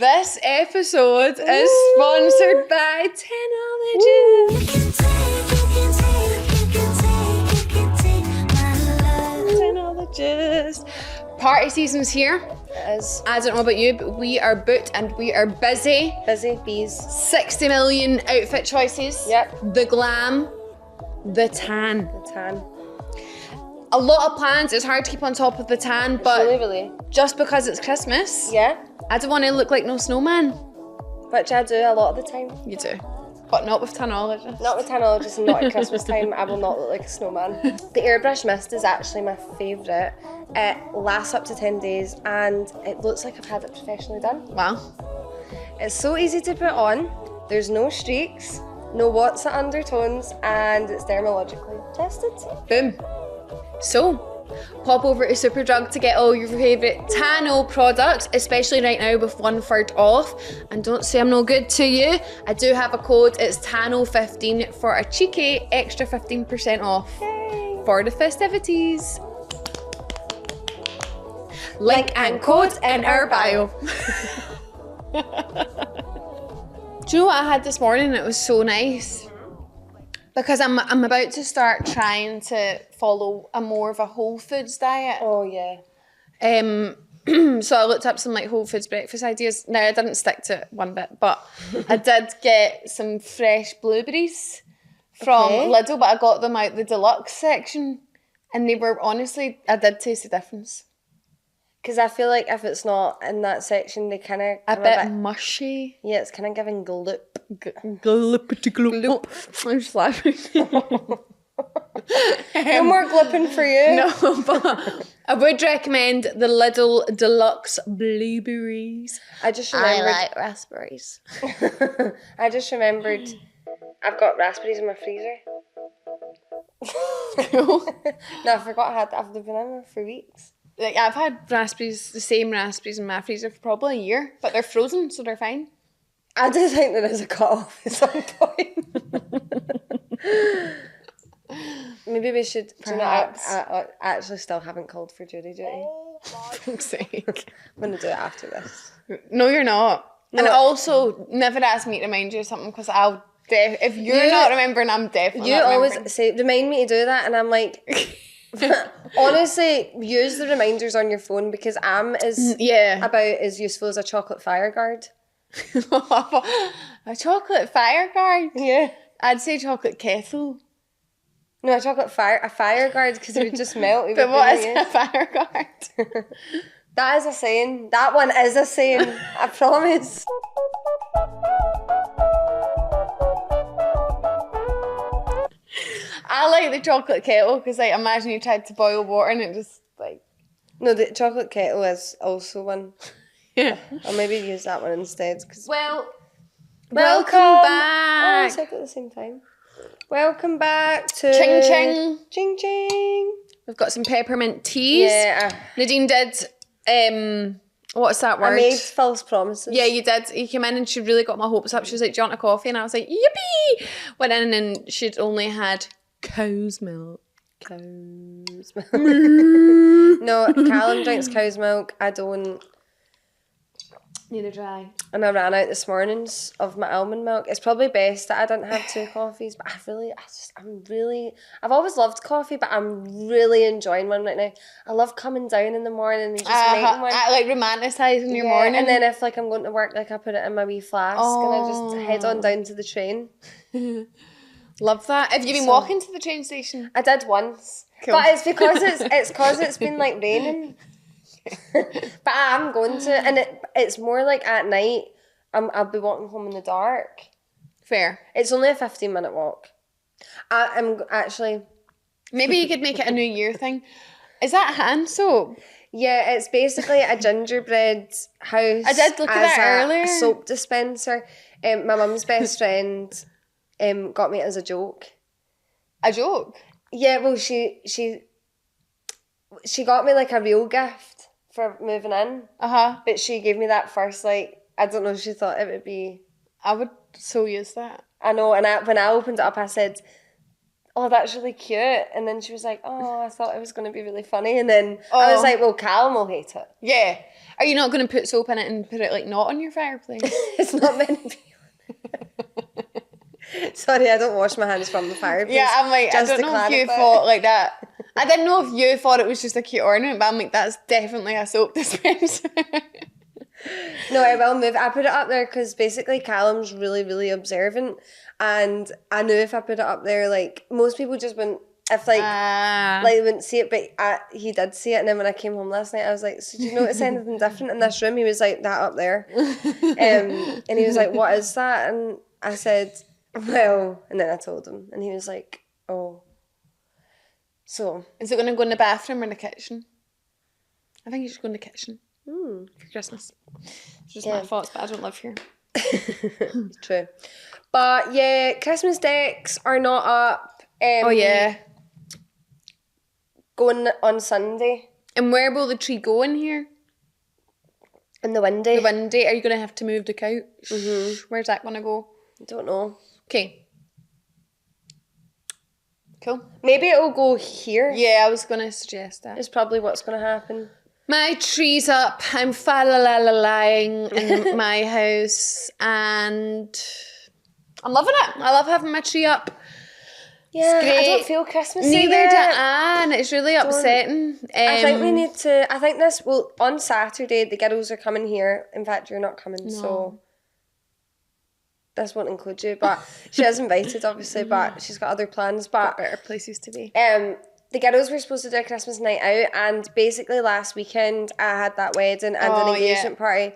This episode is sponsored by Technologies. Technologies. Party season's here. It is. I don't know about you, but we are booked and we are busy. Busy bees. 60 million outfit choices. Yep. The glam. The tan. The tan. A lot of plans. It's hard to keep on top of the tan, but Really. just because it's Christmas, Yeah. I don't want to look like no snowman. Which I do a lot of the time. You do. But not with Tanologist. Not with Tanologist and not at Christmas time. I will not look like a snowman. The airbrush mist is actually my favourite. It lasts up to 10 days and it looks like I've had it professionally done. Wow. It's so easy to put on. There's no streaks, no Watson undertones, and it's dermatologically tested. Boom. So, pop over to Superdrug to get all your favourite Tano products, especially right now with 1/3 off. And don't say I'm no good to you. I do have a code. It's TANO15 for a cheeky extra 15% off. Yay. For the festivities. Link and code in our bio. Do you know what I had this morning? It was so nice. Because I'm about to start trying to follow a more of a whole foods diet. Oh yeah. So I looked up some like whole foods breakfast ideas. Now I didn't stick to it one bit, but I did get some fresh blueberries from Lidl, but I got them out the deluxe section, and they were honestly, I did taste the difference. Because I feel like if it's not in that section, they kind of A bit mushy. Yeah, it's kind of giving gloop. Gloopity gloop. I'm just laughing. No more glooping for you. No, but I would recommend the Lidl Deluxe Blueberries. I just remembered. raspberries. I just remembered. I've got raspberries in my freezer. Cool. No, I forgot I've been in there for weeks. Like I've had raspberries, the same raspberries in my freezer for probably a year, but they're frozen, so they're fine. I do think there is a cut-off at some point. Maybe we should. Perhaps. I actually still haven't called for jury duty. For fuck's sake. I'm going to do it after this. No, you're not. No. And also, never ask me to remind you of something because I'll. If you're not remembering, I'm definitely You not always remembering. say, remind me to do that, and I'm like, honestly, use the reminders on your phone because I'm about as useful as a chocolate fire guard. A chocolate fire guard? Yeah. I'd say chocolate kettle. No, a fire guard because it would just melt. But what is a fire guard? That is a saying. That one is a saying. I promise. I like the chocolate kettle because, like, imagine you tried to boil water and it just, like... No, the chocolate kettle is also one. Yeah. I'll maybe use that one instead. Cause Well, welcome back. Oh, I said it at the same time. Welcome back to... Ching ching. Ching ching. We've got some peppermint teas. Yeah. Nadine did, what's that word? I made false promises. Yeah, you did. You came in and she really got my hopes up. She was like, do you want a coffee? And I was like, yippee! Went in and she'd only had cow's milk. Cow's milk. No, Callum drinks cow's milk. I don't. Neither do I. And I ran out this morning of my almond milk. It's probably best that I didn't have 2 coffees, but I've always loved coffee, but I'm really enjoying one right now. I love coming down in the morning and just making one. I like romanticising your morning. And then if like I'm going to work, like I put it in my wee flask and I just head on down to the train. Love that. Have you been walking to the train station? I did once. Cool. But it's because it's been like raining. But I'm going to, and it's more like at night. I'll be walking home in the dark. Fair. It's only a 15-minute walk. I'm actually. Maybe you could make it a New Year thing. Is that hand soap? Yeah, it's basically a gingerbread house. I did look at that earlier. A soap dispenser. My mum's best friend got me it as a joke. A joke? Yeah, well, she got me like a real gift for moving in. But she gave me that first, like, I don't know, she thought it would be... I would so use that. I know, and when I opened it up, I said, oh, that's really cute. And then she was like, oh, I thought it was going to be really funny. And then I was Oh. like, well, Callum will hate it. Yeah. Are you not going to put soap in it and put it like not on your fireplace? It's not meant to be. Sorry, I don't wash my hands from the fireplace. Yeah, I'm like, I just don't to know if you clarify. thought like that. I didn't know if you thought it was just a cute ornament, but I'm like, that's definitely a soap dispenser. No, I will move. I put it up there because basically Callum's really, really observant. And I knew if I put it up there, like, most people just wouldn't, if like they wouldn't see it, but he did see it. And then when I came home last night, I was like, so do you notice anything different in this room? He was like, that up there. And he was like, what is that? And I said, well, and then I told him. And he was like, oh. So. Is it going to go in the bathroom or in the kitchen? I think you should go in the kitchen for Christmas. It's just my thoughts, but I don't live here. True. But yeah, Christmas decks are not up. Oh yeah. Going on Sunday. And where will the tree go in here? In the windy. The windy. Are you going to have to move the couch? Mm-hmm. Where's that going to go? I don't know. Okay. Cool. Maybe it'll go here. Yeah, I was going to suggest that. Is probably what's going to happen. My tree's up. I'm fa-la-la-la-lying in my house and I'm loving it. I love having my tree up. Yeah, It's great. I don't feel Christmassy Neither yet. do I, it's really upsetting. I think we need to, I think this, well, on Saturday, the girls are coming here. In fact, you're not coming, so this won't include you. But she is invited, obviously, but she's got other plans. But better places to be. the girls were supposed to do a Christmas night out, and basically last weekend, I had that wedding and an engagement party.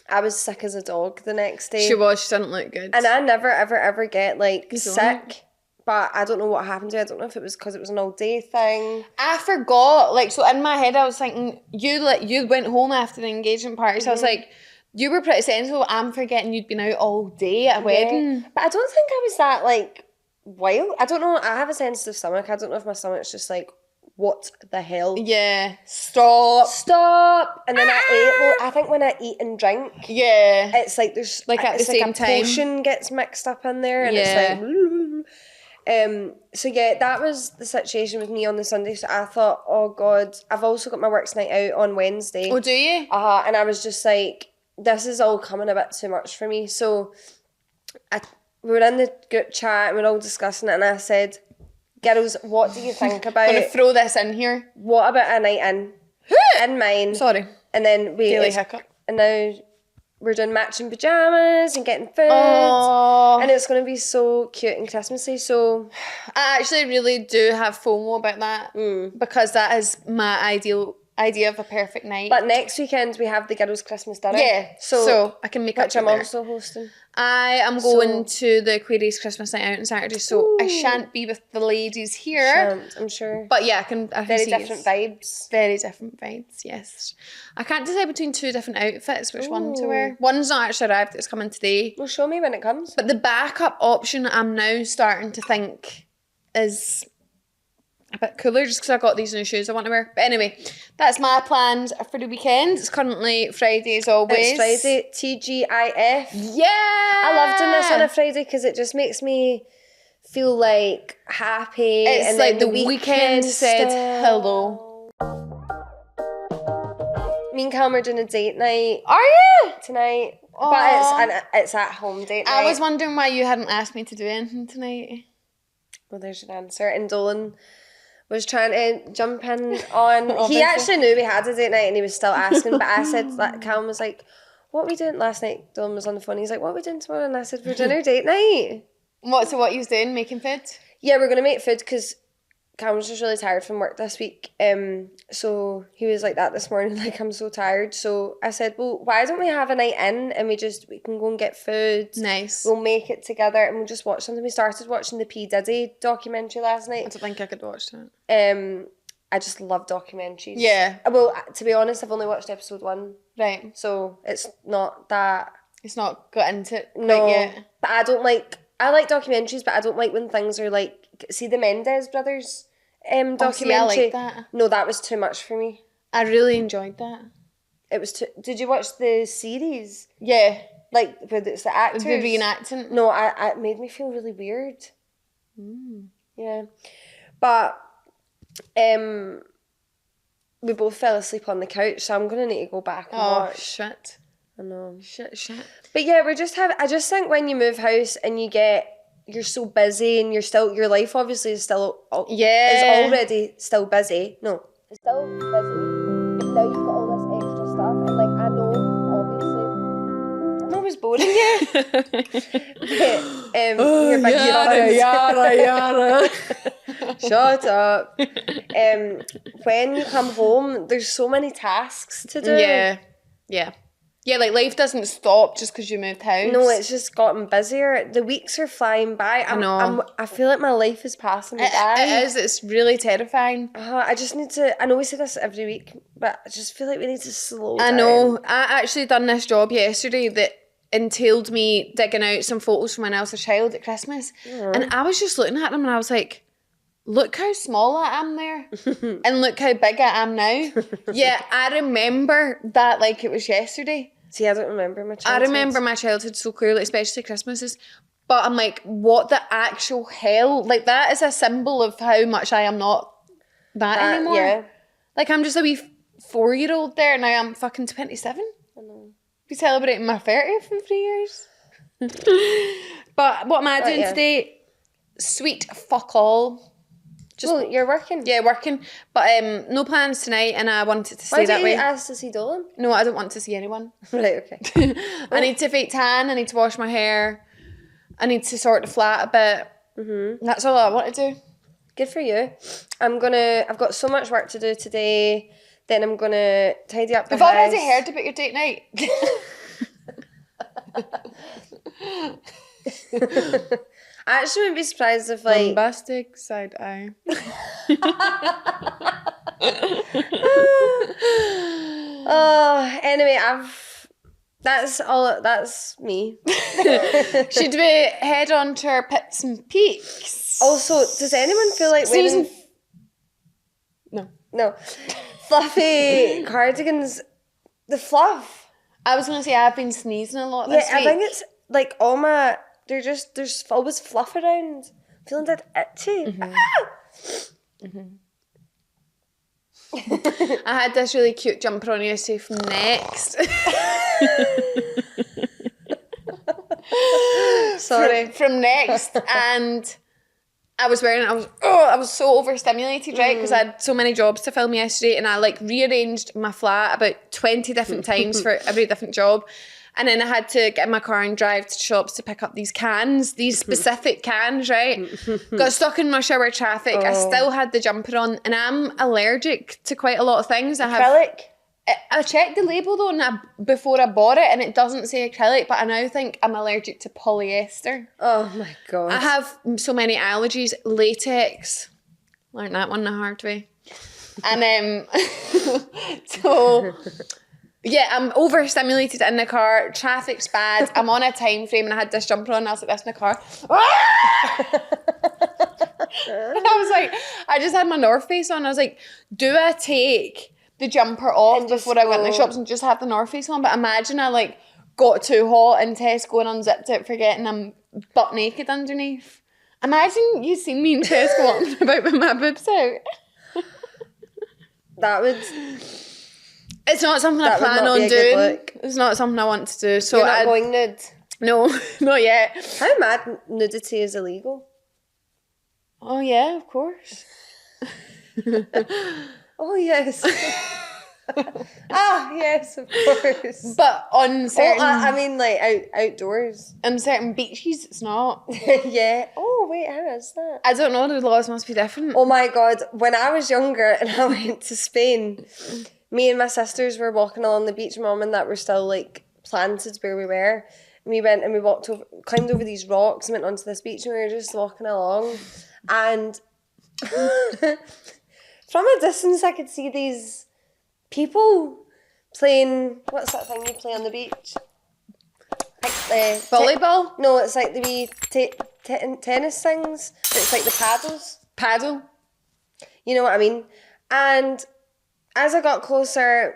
I was sick as a dog the next day. She didn't look good. And I never, ever, ever get, like, You don't? sick. But I don't know what happened to me. I don't know if it was because it was an all day thing. I forgot, like, so in my head I was thinking, you went home after the engagement party, so I was like, you were pretty sensible. I'm forgetting you'd been out all day at a wedding. But I don't think I was that, like, wild. I don't know. I have a sensitive stomach. I don't know if my stomach's just like, what the hell? Yeah. Stop. And then I ate. Well, I think when I eat and drink, Yeah. it's like there's Like at the it's like same a time. potion gets mixed up in there, and Yeah. it's like. So yeah, that was the situation with me on the Sunday. So I thought, oh God, I've also got my works night out on Wednesday. Oh, do you? And I was just like, this is all coming a bit too much for me. So we were in the group chat and we were all discussing it, and I said, girls, what do you think I'm going about, to throw this in here. what about a night in mine? Sorry. And then Daily hiccup. and now we're doing matching pajamas and getting food. Oh. And it's going to be so cute and Christmassy. So I actually really do have FOMO about that because that is my ideal idea of a perfect night. but next weekend we have the girls' Christmas dinner. yeah, so I can make up which for I'm there. also hosting. I am going to the Aquarius Christmas night out on Saturday, so I shan't be with the ladies here. Shan't, I'm sure. But yeah, I can Very see different vibes. Very different vibes, yes. I can't decide between two different outfits, which one to wear. One's not actually arrived, it's coming today. Well, show me when it comes. But the backup option I'm now starting to think is a bit cooler just because I got these new shoes I want to wear. But anyway, that's my plans for the weekend. It's currently Friday as always. It's Friday, TGIF. Yeah! I love doing this on a Friday because it just makes me feel like happy. It's and like then the weekend said hello. Me and Callum are doing a date night Are you? tonight. Aw. But it's at home date night. I was wondering why you hadn't asked me to do anything tonight. Well, there's your answer. And Dolan was trying to jump in on... Obviously. He actually knew we had a date night and he was still asking. But I said, like, Callum was like, what are we doing last night? Dolan was on the phone. He's like, what are we doing tomorrow? And I said, we're doing our date night. So what you was doing? Making food? Yeah, we're going to make food because Callum's just really tired from work this week. So he was like that this morning, like, I'm so tired. So I said, well, why don't we have a night in and we can go and get food. Nice. We'll make it together and we'll just watch something. We started watching the P. Diddy documentary last I night. don't think I could watch that. I just love documentaries. Yeah. Well, to be honest, I've only watched episode 1. Right. So it's not that... It's not got into it No. quite yet. But I like documentaries, but I don't like when things are like... See the Mendes brothers documentary? I like that. No, that was too much for me. I really enjoyed that. It was too... Did you watch the series? Yeah. Like, with it's the actors? The reenacting. No, it made me feel really weird. Yeah. But we both fell asleep on the couch, so I'm going to need to go back and watch. Shit. I know. Shit. But yeah, I just think when you move house and you're so busy and your life obviously is still, is already still busy. No, it's still busy. But now you've got all this extra stuff. And like, I know, obviously, I'm always boring you. You're big yara. Shut up. When you come home, there's so many tasks to do. Yeah, like life doesn't stop just because you moved house. No, it's just gotten busier. The weeks are flying by. I know. I feel like my life is passing me by. It is. It's really terrifying. I just need to. I know we say this every week, but I just feel like we need to slow down. I know. I actually done this job yesterday that entailed me digging out some photos from when I was a child at Christmas, and I was just looking at them and I was like, look how small I am there and look how big I am now. Yeah, I remember that like it was yesterday. See, I don't remember my childhood. I remember my childhood so clearly, especially Christmases. But I'm like, what the actual hell? Like, that is a symbol of how much I am not that anymore. Yeah. Like, I'm just a wee 4-year-old there, and now I'm fucking 27. I know. Be celebrating my 30th in 3 years. But what am I doing today? Sweet fuck all. You're working? Yeah, working. But no plans tonight, and I wanted to stay that way. Why did you ask to see Dolan? No, I don't want to see anyone. Right, okay. I need to fake tan, I need to wash my hair, I need to sort the flat a bit. That's all I want to do. Good for you. I've got so much work to do today. Then I'm going to tidy up the house. We've already heard about your date night. I actually wouldn't be surprised if like... Bombastic side eye. Anyway, that's me. Should we head on to our pits and peaks? Also, does anyone feel like wearing... No. Fluffy cardigans, the fluff. I was going to say I've been sneezing a lot this week. I think it's like there's always fluff around. I'm feeling that itchy. I had this really cute jumper on yesterday from Next. Sorry. From Next, and I was wearing it. I was so overstimulated, right? Because I had so many jobs to film yesterday, and I like rearranged my flat about 20 different times for every different job. And then I had to get in my car and drive to shops to pick up these cans, these specific cans, right? Got stuck in rush hour traffic. I still had the jumper on, and I'm allergic to quite a lot of things. Acrylic? I checked the label though before I bought it, and it doesn't say acrylic, but I now think I'm allergic to polyester. Oh my God. I have so many allergies. Latex. Learned that one the hard way. And so... Yeah, I'm overstimulated in the car. Traffic's bad. I'm on a time frame, and I had this jumper on. And I was like this in the car. And I was like, I just had my North Face on. I was like, do I take the jumper off before I went in the shops and just have the North Face on? But imagine I like got too hot in Tesco and unzipped it, forgetting I'm butt naked underneath. Imagine you seen me in Tesco walking about with my boobs out. That would... It's not something I plan on doing. It's not something I want to do. So you're not going nude? No, not yet. How mad nudity is illegal? Oh yeah, of course. Oh yes. Yes, of course. But on certain... I mean like outdoors. On certain beaches, it's not. Yeah. Oh wait, how is that? I don't know, the laws must be different. Oh my God, when I was younger and I went to Spain... Me and my sisters were walking along the beach, Mum and that were still like planted where we were. And we went and we climbed over these rocks and went onto this beach, and we were just walking along. And from a distance, I could see these people playing. What's that thing you play on the beach? Like volleyball? No, it's like the wee tennis things. It's like the paddles. Paddle? You know what I mean? And as I got closer,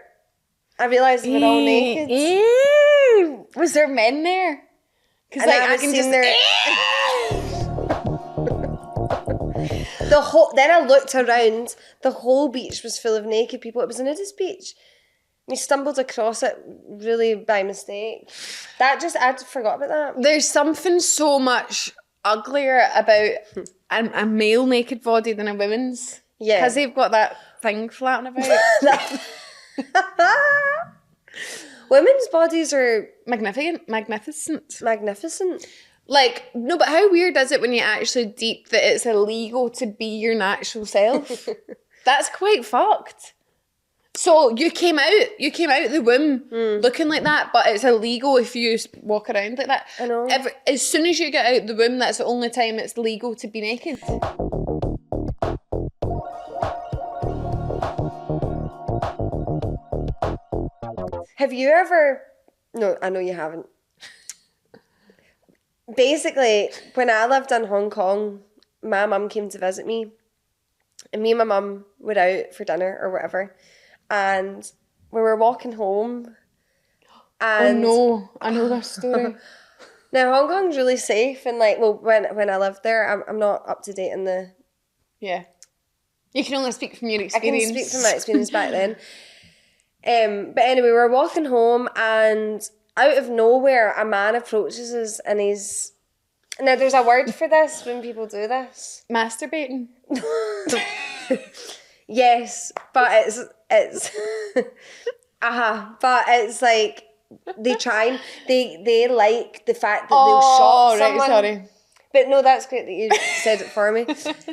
I realised they were all naked. Ew. Was there men there? Because like I can just... Then I looked around. The whole beach was full of naked people. It was a nudist beach. We stumbled across it really by mistake. I forgot about that. There's something so much uglier about a male naked body than a women's. Yeah. Because they've got that thing flapping about. Women's bodies are Magnificent. Like, no, but how weird is it when you actually deep that it's illegal to be your natural self? That's quite fucked. So you came out the womb looking like that, but it's illegal if you walk around like that. I know. As soon as you get out the womb, that's the only time it's legal to be naked. Have you ever... No, I know you haven't. Basically, when I lived in Hong Kong, my mum came to visit me, and me and my mum were out for dinner or whatever, and we were walking home, and... Oh no, I know that story. Now, Hong Kong's really safe, and like, well, when I lived there, I'm not up to date in the... Yeah. You can only speak from your experience. I can speak from my experience back then. But anyway, we were walking home, and out of nowhere, a man approaches us, and he's... Now, there's a word for this when people do this. Masturbating. Yes, but it's but it's like they like the fact that they'll shock someone. Right, sorry. But no, that's great that you said it for me.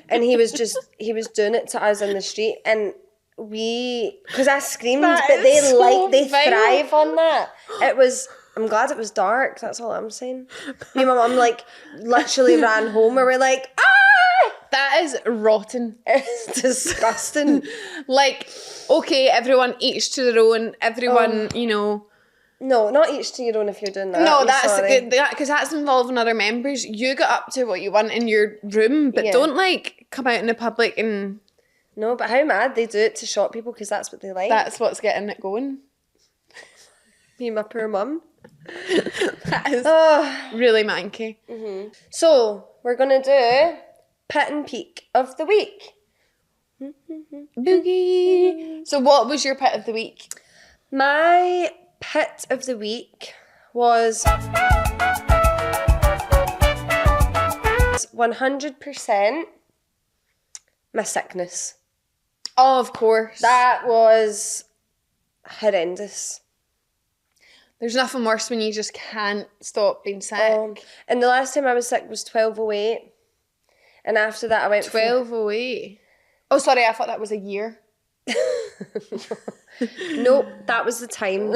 And he was doing it to us in the street, and because I screamed, That but they is so vile. thrive on that. I'm glad it was dark. That's all I'm saying. Me and my mum like literally ran home, and we're like, ah! That is rotten. It's disgusting. Like, okay, everyone each to their own. Everyone, you know. No, not each to your own if you're doing that. No, I'm that's sorry. good. Because that's involving other members. You get up to what you want in your room, but Yeah. don't like come out in the public and No, but how mad they do it to shock people because that's what they like. that's what's getting it going. Me and my poor mum. That is Oh. really manky. So, we're going to do Pit and Peak of the Week. Boogie. So what was your pit of the week? My pit of the week was 100% my sickness. Oh, of course. That was horrendous. There's nothing worse when you just can't stop being sick. And the last time I was sick was 12:08. And after that I went 12:08. Oh, sorry, I thought that was a year. Nope, that was the time.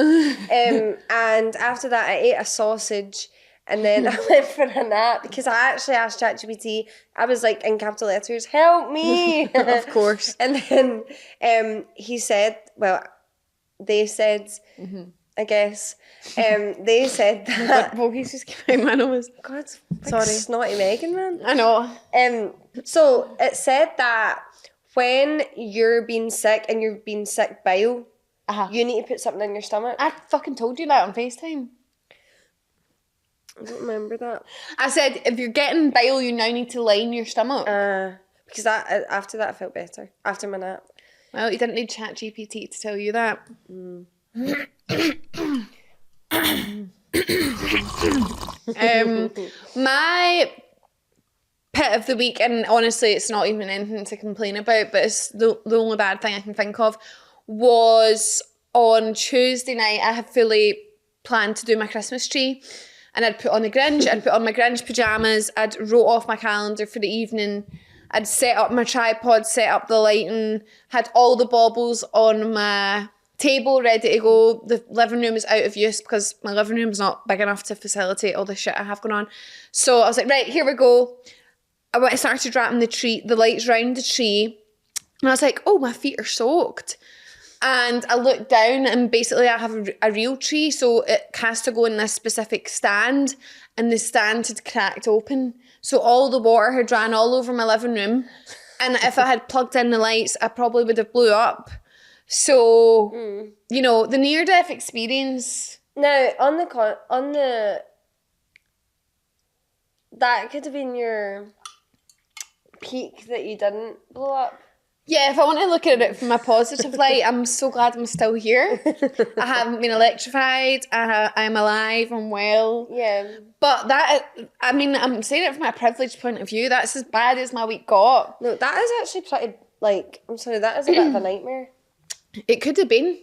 And after that, I ate a sausage, and then I went for a nap because I actually asked ChatGPT. I was like in capital letters, "Help me!" Of course. And then he said, "Well, they said, I guess, they said that." Bogies just came out my nose. God, Sorry. snotty Megan, man. I know. So it said that when you're being sick and you're being sick bile, you need to put something in your stomach. I fucking told you that on FaceTime. I don't remember that. I said, if you're getting bile, you now need to line your stomach. Because after that I felt better. After my nap. Well, you didn't need ChatGPT to tell you that. My pit of the week, and honestly it's not even anything to complain about, but it's the only bad thing I can think of, was on Tuesday night. I had fully planned to do my Christmas tree, and I'd put on the Grinch, I'd put on my Grinch pyjamas, I'd wrote off my calendar for the evening, I'd set up my tripod, set up the lighting, had all the baubles on my table ready to go. The living room is out of use because my living room's not big enough to facilitate all the shit I have going on. So I was like, right, here we go. I started wrapping the lights round the tree, and I was like, oh, my feet are soaked. And I looked down, and basically I have a real tree, so it has to go in this specific stand, and the stand had cracked open. So all the water had ran all over my living room, and if I had plugged in the lights, I probably would have blew up. So, you know, the near-death experience. Now, that could have been your peak that you didn't blow up? Yeah, if I want to look at it from a positive light, I'm so glad I'm still here. I haven't been electrified. I'm alive. I'm well. Yeah. But I mean, I'm saying it from a privileged point of view. That's as bad as my week got. No, that is actually pretty, like, I'm sorry, that is a bit of a nightmare. It could have been.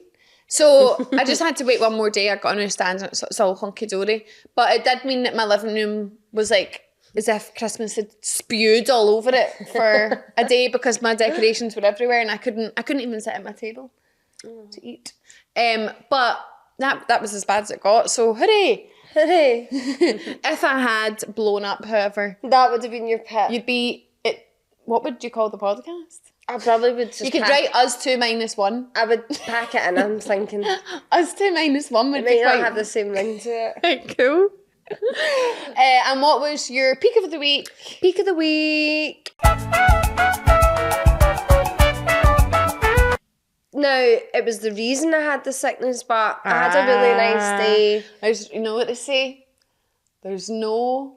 So I just had to wait one more day. I got to understand it's all hunky-dory. But it did mean that my living room was like as if Christmas had spewed all over it for a day because my decorations were everywhere and I couldn't even sit at my table to eat. But that was as bad as it got. So hooray! Hooray! If I had blown up, however, That would have been your pit. you'd be it. What would you call the podcast? I probably would just You could write us 2 - 1. I would pack it in, I'm thinking. Us 2 - 1 would It be might not quite, have the same ring to it. quite cool. And what was your peak of the week? Peak of the week. No, it was the reason I had the sickness, but I had a really nice day. You know what they say? There's no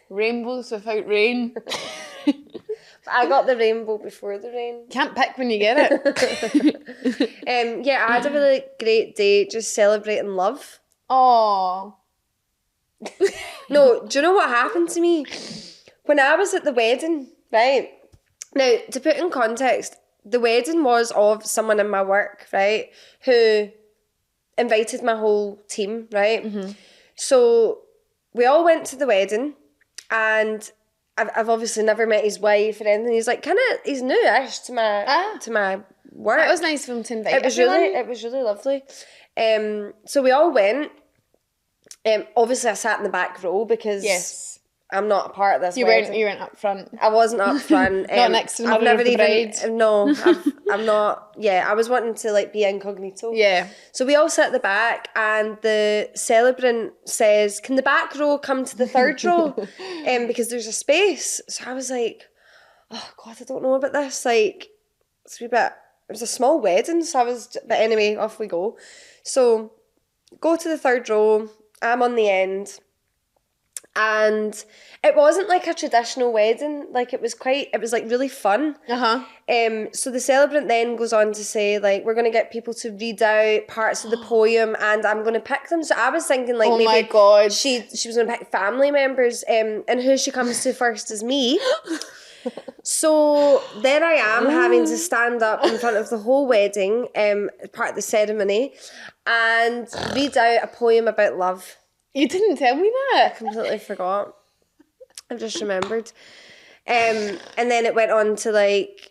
rainbows without rain. I got the rainbow before the rain. Can't pick when you get it. Yeah, I had a really great day just celebrating love. Oh. No, do you know what happened to me? When I was at the wedding, right? Now, to put in context, the wedding was of someone in my work, right? Who invited my whole team, right? Mm-hmm. So we all went to the wedding and I've obviously never met his wife or anything. He's like, he's new-ish to my work. That was nice of him to invite It was really lovely. So we all went. Obviously I sat in the back row because Yes. I'm not a part of this. You weren't up front. I wasn't up front. Not next to the I've mother never of the even. bride. No, I'm not. Yeah, I was wanting to like be incognito. Yeah. So we all sat at the back, and the celebrant says, "Can the back row come to the third row?" Because there's a space. So I was like, "Oh God, I don't know about this." Like, it's a wee bit. It was a small wedding, so I was. But anyway, off we go. So, go to the third row. I'm on the end. And it wasn't like a traditional wedding. Like it was like really fun. So the celebrant then goes on to say like, we're going to get people to read out parts of the poem and I'm going to pick them. So I was thinking like, Oh maybe my God. she was going to pick family members and who she comes to first is me. So there I am having to stand up in front of the whole wedding, part of the ceremony, and read out a poem about love. You didn't tell me that. Completely forgot. I've just remembered. And then it went on to like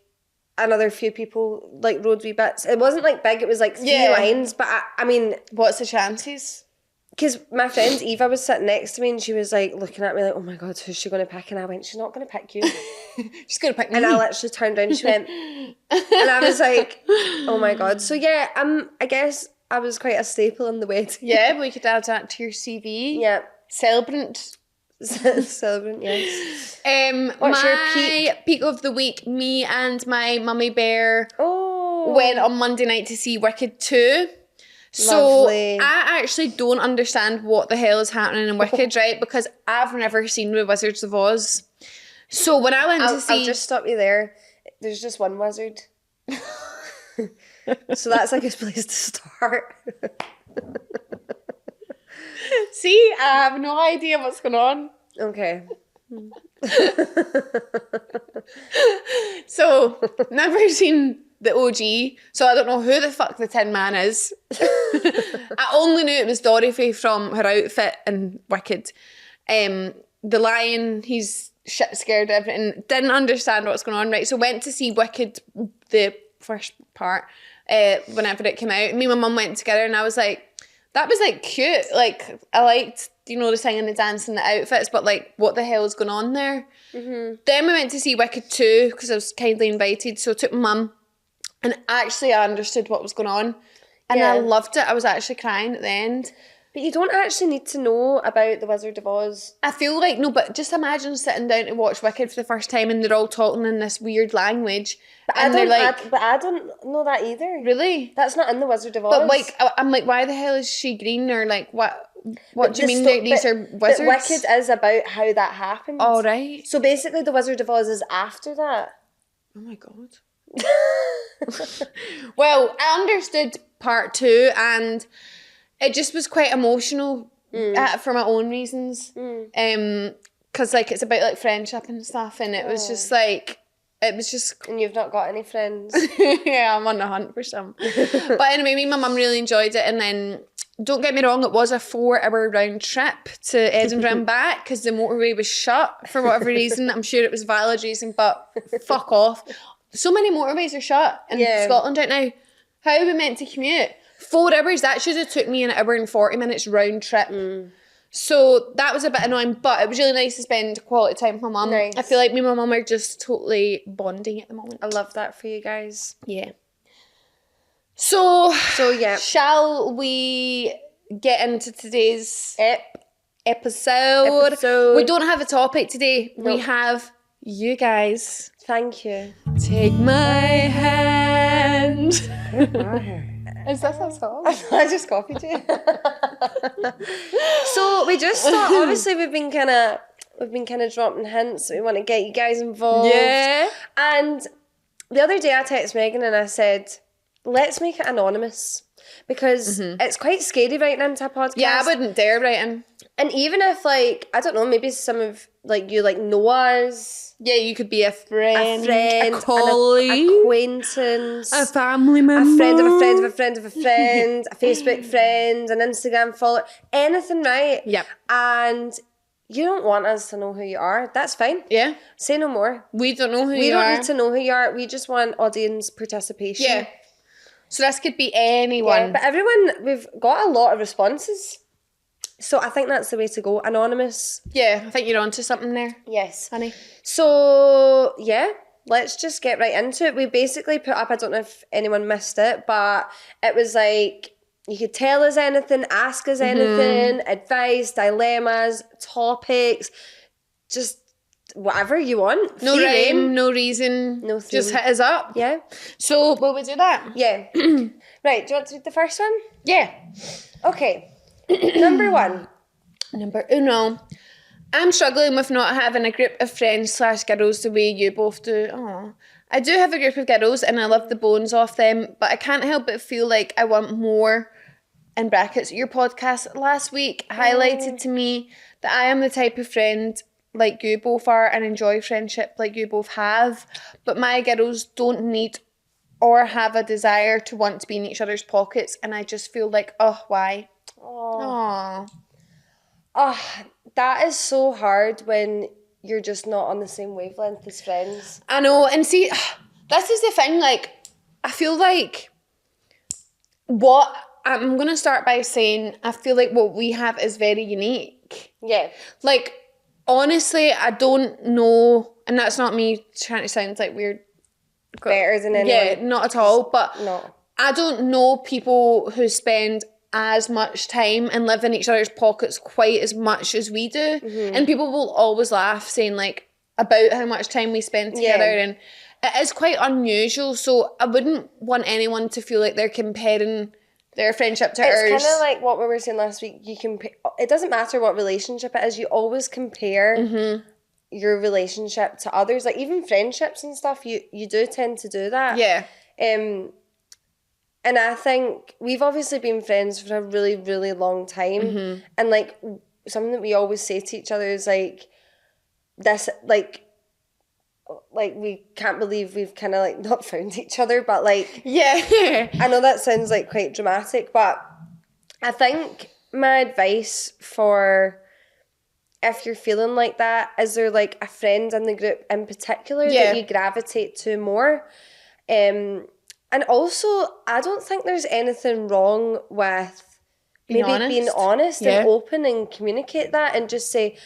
another few people like wrote wee bits. It wasn't like big, it was like 3 lines, but I mean, What's the chances? because my friend Eva was sitting next to me and she was like looking at me like, oh my God, who's she going to pick? And I went, she's not going to pick you. She's going to pick me. And I literally turned around and she went, and I was like, oh my God. So yeah, I guess I was quite a staple in the wedding. Yeah, but we could add that to your CV. Yeah. Celebrant. Celebrant, yes. What's my your peak of the week, me and my mummy bear Oh. went on Monday night to see Wicked 2. So Lovely. I actually don't understand what the hell is happening in Wicked, right? Because I've never seen The Wizards of Oz. So when I went to see... I'll just stop you there. There's just one wizard. So that's a good place to start. See, I have no idea what's going on. Okay. So, never seen the OG, so I don't know who the fuck the Tin Man is. I only knew it was Dorothy from her outfit in Wicked. The lion, he's shit scared of everything. Didn't understand what's going on, right? So went to see Wicked, the first part, whenever it came out. Me and my mum went together and I was like, that was like cute. Like, I liked, the singing, the dancing, the outfits, but like, what the hell is going on there? Mm-hmm. Then we went to see Wicked 2 because I was kindly invited. So I took my mum and actually I understood what was going on. And I loved it. I was actually crying at the end. But you don't actually need to know about The Wizard of Oz. I feel like, no, but just imagine sitting down to watch Wicked for the first time and they're all talking in this weird language. But and they're like, I don't know that either. really? That's not in The Wizard of Oz. But like, I'm like, why the hell is she green? Or like, what? what do you mean that these are wizards? But Wicked is about how that happened. All right. So basically The Wizard of Oz is after that. Oh my God. Well, I understood part 2 and it just was quite emotional for my own reasons. Because like it's about like friendship and stuff, and it was just like, it was just... And you've not got any friends. Yeah, I'm on the hunt for some. But anyway, me and my mum really enjoyed it, and then, don't get me wrong, it was a 4-hour round trip to Edinburgh and back because the motorway was shut for whatever reason. I'm sure it was valid reason, but fuck off. So many motorways are shut in Scotland right now. How are we meant to commute? 4 hours, that should have took me an hour and 40 minutes round trip. So that was a bit annoying, but it was really nice to spend quality time with my mum. Nice. I feel like me and my mum are just totally bonding at the moment. I love that for you guys. Yeah. So yeah. Shall we get into today's episode? We don't have a topic today. Nope. We have you guys. Thank you. Take my hand. Is this a song? I just copied you. So we just thought, obviously we've been kind of dropping hints. We want to get you guys involved. Yeah. And the other day I texted Megan and I said, let's make it anonymous. Because it's quite scary writing into a podcast. Yeah, I wouldn't dare write in. And even if, like, I don't know, maybe some of, like, you, like, know us. Yeah, you could be a friend, A colleague, an acquaintance. a family member. A friend of a friend of a friend of a friend. A Facebook friend. An Instagram follower. Anything, right? Yep. And you don't want us to know who you are. That's fine. Yeah. Say no more. We don't know who We you don't are. need to know who you are. We just want audience participation. Yeah. So this could be anyone. Yeah, but everyone, we've got a lot of responses. So I think that's the way to go. Anonymous. Yeah, I think you're onto something there, Yes. honey. So, yeah, let's just get right into it. We basically put up, I don't know if anyone missed it, but it was like, you could tell us anything, ask us anything, advice, dilemmas, topics, just whatever you want. No Free rhyme, rein. no reason. No Just theme. hit us up. Yeah. So, will we do that? Yeah. Right, do you want to read the first one? Yeah. Okay. Number 1. Number uno. I'm struggling with not having a group of friends / girls the way you both do. Aww. I do have a group of girls and I love the bones off them, but I can't help but feel like I want more. In brackets, your podcast last week highlighted to me that I am the type of friend like you both are and enjoy friendship like you both have, but my girls don't need or have a desire to want to be in each other's pockets, and I just feel like, oh, why? Aww. Oh, that is so hard when you're just not on the same wavelength as friends. I know, and see, this is the thing, like, I feel like I'm going to start by saying I feel like what we have is very unique. Yeah. Like, honestly, I don't know, and that's not me trying to sound like weird. Better than anyone. Yeah, not at all, but No. I don't know people who spend as much time and live in each other's pockets quite as much as we do. And people will always laugh saying like about how much time we spend together, and it is quite unusual. So I wouldn't want anyone to feel like they're comparing their friendship to ours. It's kind of like what we were saying last week. It doesn't matter what relationship it is. You always compare your relationship to others. Like even friendships and stuff, you do tend to do that. Yeah. And I think we've obviously been friends for a really, really long time. And like something that we always say to each other is like this, like we can't believe we've kind of like not found each other, but like, Yeah. I know that sounds like quite dramatic, but I think my advice for if you're feeling like that, is there like a friend in the group in particular that you gravitate to more? And also, I don't think there's anything wrong with being honest and open and communicate that and just say,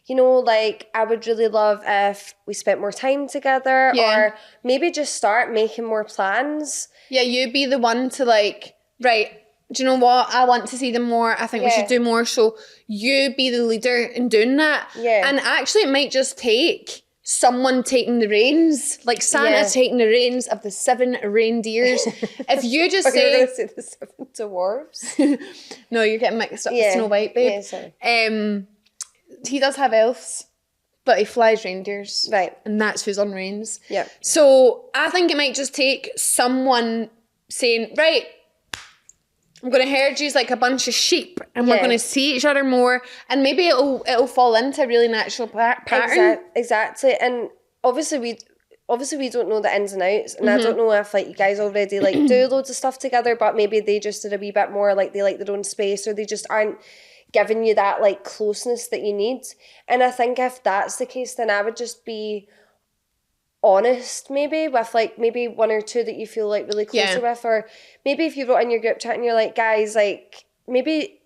you know, like, I would really love if we spent more time together or maybe just start making more plans. Yeah, you be the one to like, right, do you know what? I want to see them more. I think we should do more. So you be the leader in doing that. Yeah. And actually it might just take someone taking the reins, like Santa Yeah. taking the reins of the 7 reindeers. If you just You're going say, to say the 7 dwarves. no, you're getting mixed up with Yeah. Snow White, babe. Yeah, sorry. He does have elves, but he flies reindeers. Right. And that's who's on reins. Yeah. So I think it might just take someone saying, right, I'm going to herd you like a bunch of sheep and we're Yeah. going to see each other more, and maybe it'll fall into a really natural pattern. Exactly. And obviously we don't know the ins and outs, and I Mm-hmm. don't know if like you guys already like do loads of stuff together, but maybe they just did a wee bit more, like they like their own space, or they just aren't giving you that like closeness that you need. And I think if that's the case, then I would just be honest maybe with like maybe one or two that you feel like really closer Yeah. with, or maybe if you wrote in your group chat and you're like, guys, like maybe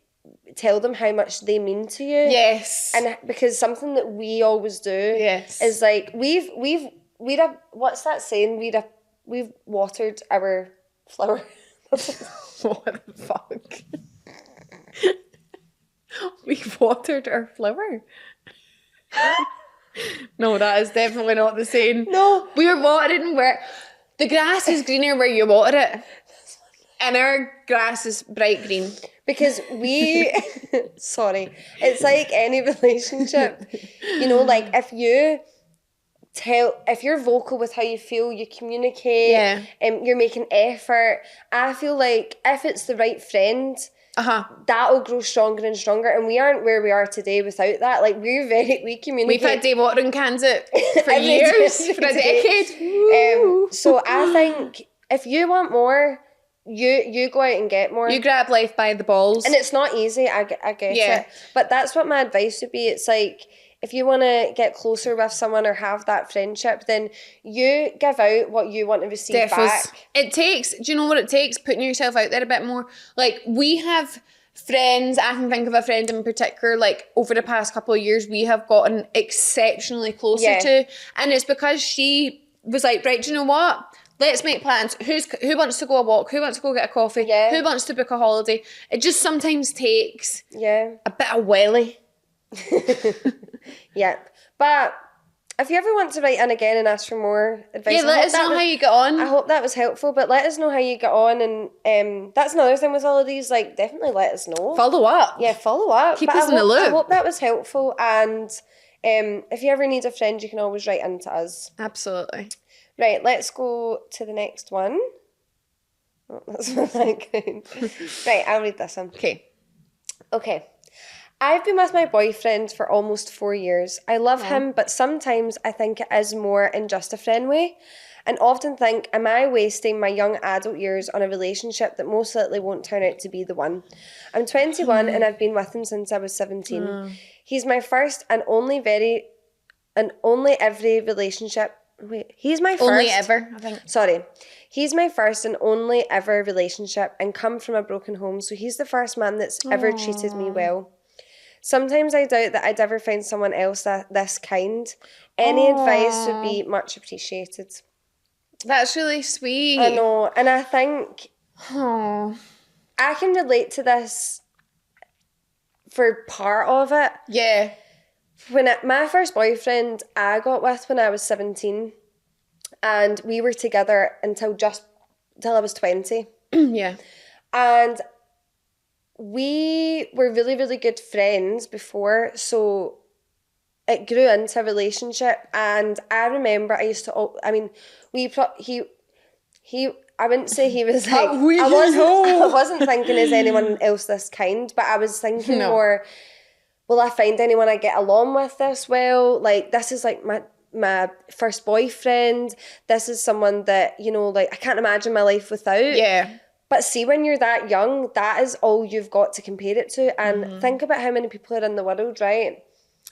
tell them how much they mean to you. Yes. And because something that we always do Yes. is like we've what's that saying? We've watered our flower. What the fuck? We've watered our flower. No, that is definitely not the same. No. We're watering where the grass is greener where you water it. And our grass is bright green. Because we sorry. It's like any relationship. You know, like if you're vocal with how you feel, you communicate, Yeah. you're making effort. I feel like if it's the right friend, that'll grow stronger and stronger, and we aren't where we are today without that. Like we communicate. We've had day watering cans out for Every years, day. for a decade. Woo. So I think if you want more, you go out and get more. You grab life by the balls. And it's not easy, I get Yeah. it. But that's what my advice would be. It's like, if you want to get closer with someone or have that friendship, then you give out what you want to receive back. It takes, do you know what it takes? Putting yourself out there a bit more. Like, we have friends, I can think of a friend in particular, like, over the past couple of years, we have gotten exceptionally closer Yeah. to. And it's because she was like, right, do you know what? Let's make plans. Who wants to go a walk? Who wants to go get a coffee? Yeah. Who wants to book a holiday? It just sometimes takes Yeah. a bit of welly. Yeah. But if you ever want to write in again and ask for more advice, Yeah, let us know how you get on. I hope that was helpful, but let us know how you get on. And that's another thing with all of these, like, definitely let us know. Follow up. Yeah, follow up. Keep But us in the loop. I hope that was helpful. And if you ever need a friend, you can always write into us. Absolutely. Right, let's go to the next one. Oh, that's not that good. Right, I'll read this one. Okay. Okay. I've been with my boyfriend for almost 4 years. I love him, but sometimes I think it is more in just a friend way, and often think, am I wasting my young adult years on a relationship that most likely won't turn out to be the one? I'm 21 and I've been with him since I was 17. He's my first and only every relationship. Wait, he's my first. Only ever, I think. Sorry. He's my first and only ever relationship and come from a broken home, so he's the first man that's ever treated me well. Sometimes I doubt that I'd ever find someone else this kind. Any advice would be much appreciated. That's really sweet. I know, and I think Oh. I can relate to this for part of it. Yeah. My first boyfriend I got with when I was 17, and we were together until I was 20. Yeah. And we were really, really good friends before, so it grew into a relationship. And I remember I used to, I wouldn't say he was like, I wasn't thinking, is anyone else this kind? But I was thinking more, will I find anyone I get along with this well? Like, this is like my first boyfriend. This is someone that, you know, like, I can't imagine my life without. Yeah. But see, when you're that young, that is all you've got to compare it to. And think about how many people are in the world, right?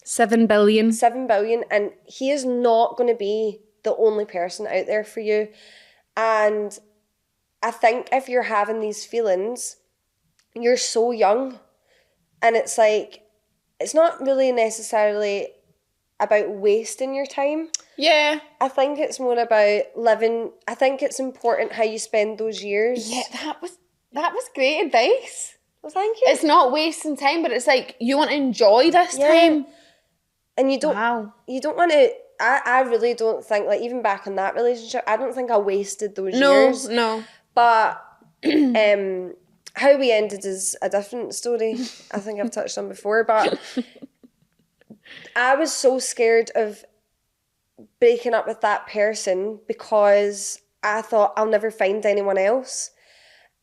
7 billion. 7 billion. And he is not going to be the only person out there for you. And I think if you're having these feelings, you're so young. And it's like, it's not really necessarily about wasting your time. Yeah. I think it's more about living. I think it's important how you spend those years. Yeah, that was great advice. Well, thank you. It's not wasting time, but it's like you want to enjoy this time. And you don't Wow. you don't want to I really don't think, like, even back in that relationship, I don't think I wasted those No, years. no. But how we ended is a different story. I think I've touched on before, but I was so scared of breaking up with that person because I thought I'll never find anyone else.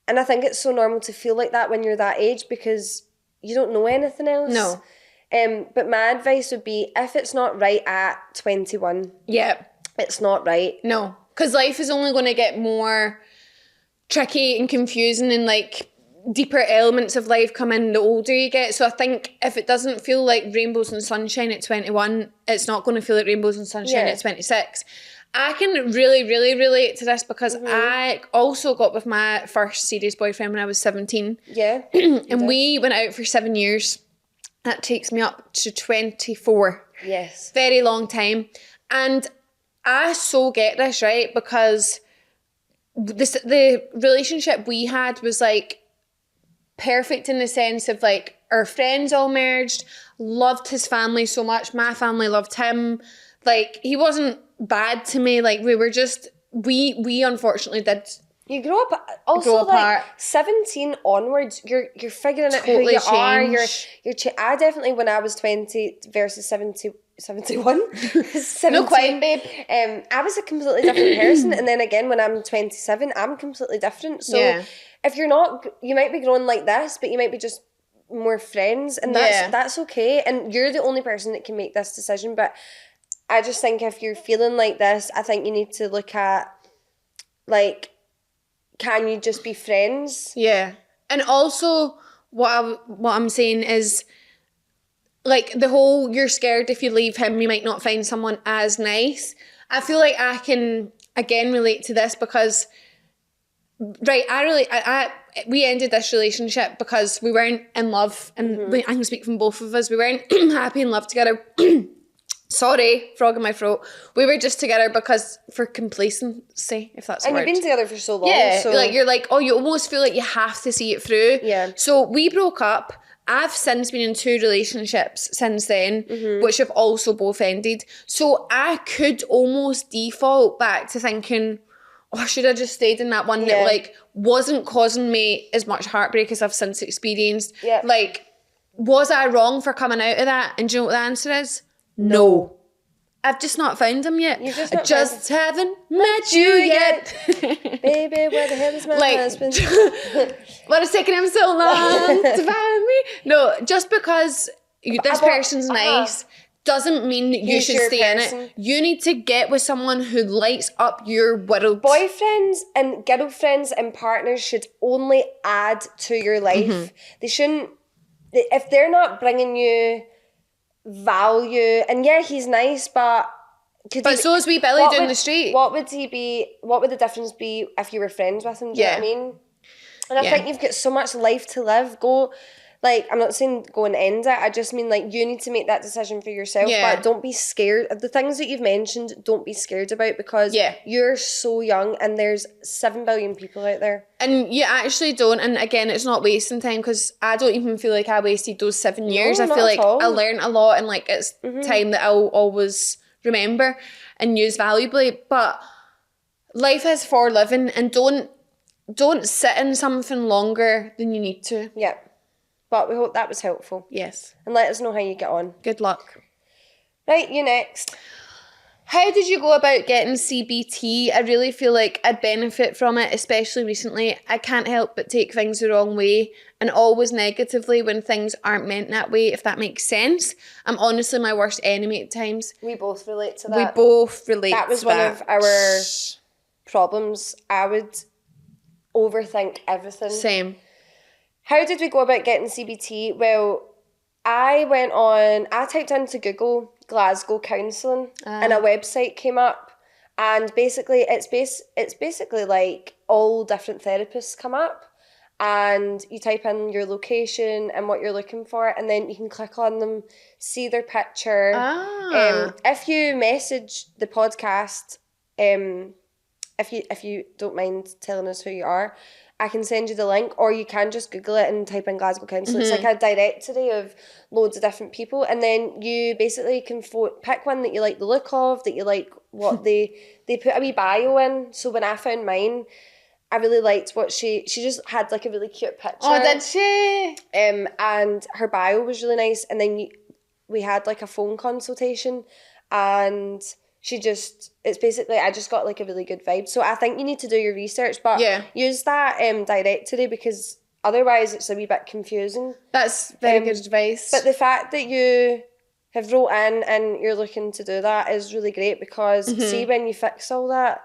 And I think it's so normal to feel like that when you're that age because you don't know anything else. No. But my advice would be, if it's not right at 21, Yeah. it's not right. No. Because life is only going to get more tricky and confusing, and like deeper elements of life come in the older you get. So I think if it doesn't feel like rainbows and sunshine at 21, it's not going to feel like rainbows and sunshine at 26. I can really, really relate to this because I also got with my first serious boyfriend when I was 17. Yeah. And we went out for 7 years. That takes me up to 24. Yes. Very long time. And I so get this, right? Because the relationship we had was like perfect in the sense of like our friends all merged, loved his family so much. My family loved him. Like, he wasn't bad to me. Like, we were just, we unfortunately did. You grow up also Grow like apart. 17 onwards, you're figuring out Totally who you are. change. I definitely, when I was 20 versus 71, No, quite, babe. I was a completely different person, and then again when I'm 27, I'm completely different. So Yeah. if you're not, you might be growing like this, but you might be just more friends, and that's okay. And you're the only person that can make this decision. But I just think if you're feeling like this, I think you need to look at, like, can you just be friends? Yeah. And also, what I'm saying is, like, the whole you're scared if you leave him, you might not find someone as nice. I feel like I can, again, relate to this because, right, we ended this relationship because we weren't in love, and I can speak from both of us. We weren't happy in love together. Sorry, frog in my throat. We were just together because for complacency, if that's a word. And you've been together for so long. Yeah, so like you're like, oh, you almost feel like you have to see it through. Yeah. So we broke up. I've since been in 2 relationships since then, which have also both ended. So I could almost default back to thinking, oh, should I just stayed in that one that like wasn't causing me as much heartbreak as I've since experienced. Yeah. Like, was I wrong for coming out of that? And do you know what the answer is? No. I've just not found him yet. You've just I not just haven't met you yet. Baby, where the hell is my husband? What is taking him so long to find me? No, just because this person's nice doesn't mean that you He's should your stay person. in it. You need to get with someone who lights up your world. Boyfriends and girlfriends and partners should only add to your life. They shouldn't, if they're not bringing you value, and yeah, he's nice, but so is wee Billy down the street. What would the difference be if you were friends with him? Do you know what I mean? And I think you've got so much life to live. Like, I'm not saying go and end it. I just mean, like, you need to make that decision for yourself. Yeah. But don't be scared of the things that you've mentioned. Don't be scared about, because you're so young and there's 7 billion people out there. And you actually don't. And again, it's not wasting time, because I don't even feel like I wasted those 7 years. No, I not feel at like all. I learned a lot, and like it's time that I'll always remember and use valuably. But life is for living, and don't sit in something longer than you need to. Yeah. But we hope that was helpful. Yes. And let us know how you get on. Good luck. Right, you next. How did you go about getting CBT? I really feel like I'd benefit from it, especially recently. I can't help but take things the wrong way, and always negatively when things aren't meant that way, if that makes sense. I'm honestly my worst enemy at times. We both relate to that. We both relate That was to one that. of our problems. I would overthink everything. Same. How did we go about getting CBT? Well, I typed into Google Glasgow counselling, and a website came up, and basically it's basically like all different therapists come up, and you type in your location and what you're looking for, and then you can click on them, see their picture. If you message the podcast, if you don't mind telling us who you are, I can send you the link, or you can just Google it and type in Glasgow Council. It's like a directory of loads of different people, and then you basically can pick one that you like the look of, that you like what they put a wee bio in. So when I found mine, I really liked what she just had like a really cute picture. Oh, did she? And her bio was really nice, and then we had like a phone consultation, and it's basically, I just got like a really good vibe. So I think you need to do your research, but use that directory, because otherwise it's a wee bit confusing. That's very good advice. But the fact that you have wrote in and you're looking to do that is really great, because see, when you fix all that,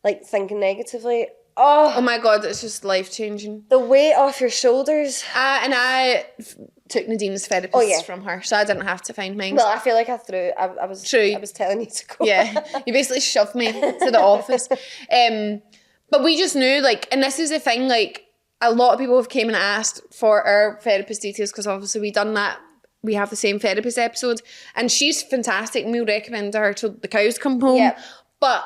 like thinking negatively, oh my God, it's just life-changing. The weight off your shoulders. And I took Nadine's therapist from her, so I didn't have to find mine. Well, I feel like I was telling you to go. Yeah, you basically shoved me to the office. But we just knew, like, and this is the thing, like, a lot of people have came and asked for our therapist details, because obviously we done that. We have the same therapist episode, and she's fantastic, and we'll recommend her till the cows come home. Yep. But